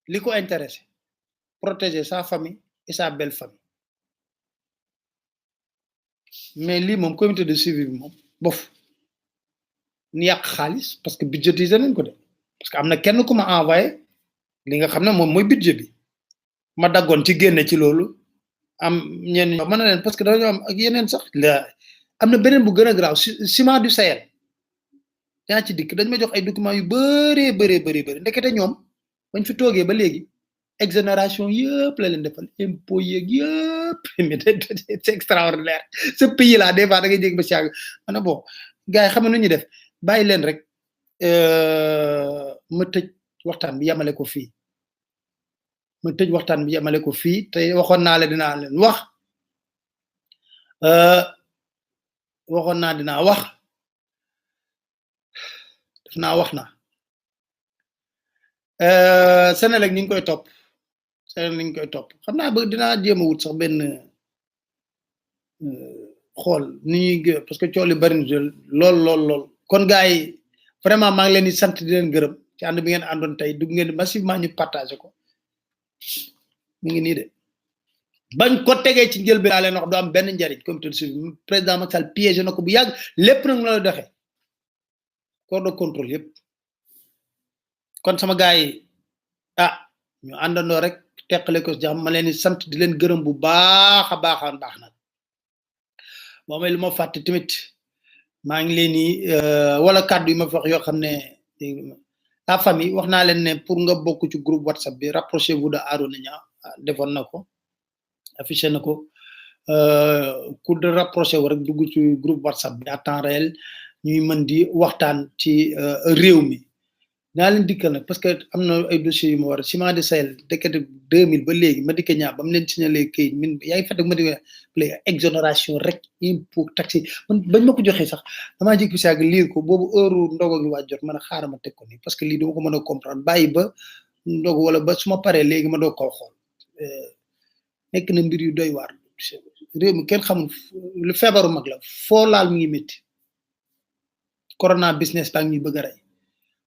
li ko intéressé protéger sa famille et sa belle famille mais lii moom comité de suivi bi moom bof ni yàq xaalis parce que budgétisé nañ ko de parce que am na kenn ku ma envoyé li nga xam ne moom mooy budget bi ma daggoon ci génne ci loolu am ñenn ñoo mën na leen parce que dañoo am ak yeneen sax la am na beneen bu gën a graaw ciment du Sahel yaa ci dikk dañ ma jox ay documents yu bëri ndekete ñoom bañ fi toogee ba léegi exonération yëpp la leen defal impôt yeeg yëpp c'est extraordinaire ce pays là des fois da ngay jég ba siàgg mana bon gars yi xam nu ñuy def bàyyi leen rek ma tëj waxtaan bi yamale ko fii te waxoon naa la dinaa leen wax waxoon naa dinaa wax def naa wax na Senelec ñu ngi koy topp xam naa ba dinaa jéem a wut sax benn xool ni ñuy parce que cool yi bari na lool kon gars yi vraiment maa ngi leen di sant di leen gërëm ci ànd bi ngeen àndoon tey dugg ngeen massivement ñu partagé ko mi ngi nii de bañ ko tegee ci njël bi laa leen wax du am benn njariñ comité de suivi président Macky Sall piégé na ko bu yàgg lépp nag la doxee corps de contrôle yëpp kon sama gars yi ñu àndandoo rek teqale ko jàmm ma leen di sant di leen gërëm bu baax nag boo may lu ma fàtte tamit maa ngi leen ni wala kàddu yi ma fi wax yoo xam ne la famille wax naa leen ne pour nga bokk ci groupe WhatsApp bi rapprochez-vous de Arona Niang defoon na ko affiché na ko ku de rapproché wu rek dugg ci groupe WhatsApp bi à temps réel ñuy mën di waxtaan ci réew mi naa leen dikkal nag parce que am na ay dossiers yu ma war a ciment de Sahel décret 2000 ba léegi ma dikke ñaa ba mu leen signalé kayit min yaa ngi fàtte ma di play exonération rek impôt taxi man bañ ma ko joxee sax damaa jékki saag lire ko boobu heure ndogo gi waa jot man a xaaral ma teg ko nii parce que lii dama ko mën a comprendre bàyyi ba ndogu wala ba su ma paree léegi ma doog koo xool nekk na mbir yu doy waar réew mi kenn xamul lu feebaru mag la foo laal mi ngi métti corona business baa ngi ñuy bëgg a rey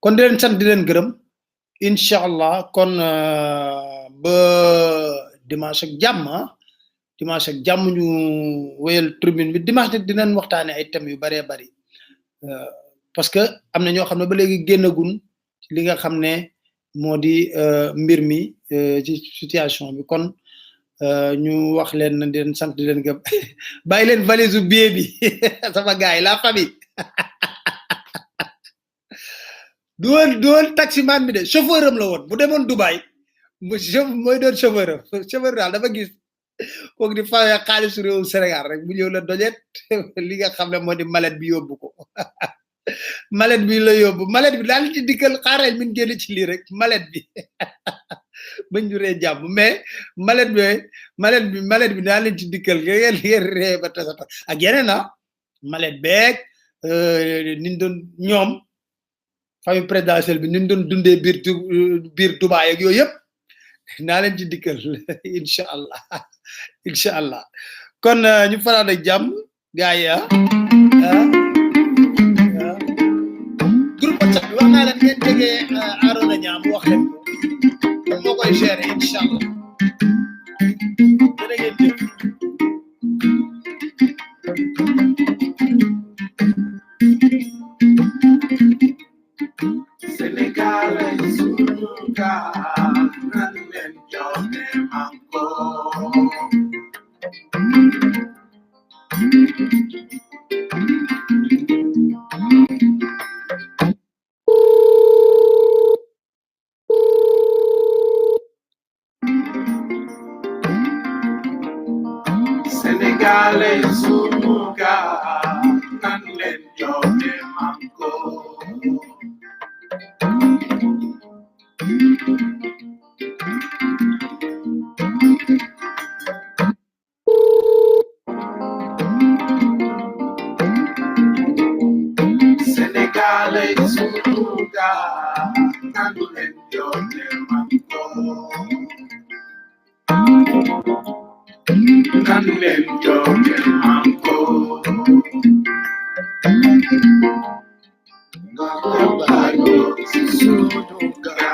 kon di leen sant di leen gërëm incha allah kon ba dimanche ak jàmm ñu wéyal tribune bi dimanche dinañ waxtaane ay thèmes yu baree bari parce que am na ñoo xam ne ba léegi génnagun ci li nga xam ne moo di mbir mi ci situation bi kon ñu wax leen na di leen sant di leen gëm bàyyi leen valise billet bi sama gars yi la famille du woon taximan bi de chauffeur am la woon bu demoon Dubaï mooy doon chauffeur daal dafa gis kooku di fawee xaalisu réewu Sénégal rek bu ñëw la dojet li nga xam ne moo di mallette bi yóbbu ko mallette bi la yóbbu mallette bi daal ci dikkal xaaral min génn ci lii rek mallette bi bañ ñu ree jàmm mais mallette bi daal leen ci dikkal ngeen ree ba tasata ak yeneen mallette beeg niñ doon ñoom famille présidentielle bi niñ doon dundee biir Dubaï ak yooyu yëpp naa leen ci dikkal incha allah kon ñu fanaan ak jàmm gars yi groupe WhatsApp bi wax naa leen ngeen tegee Arona Niang mu wax leen ko moo koy gérer incha allah jërë ngeen jëf Senegal es un lugar donde yo me manco. Senegal es un lugar donde yo me manco. Senegal es un lugar donde yo me manco. Donde yo me manco. Senegal es un lugar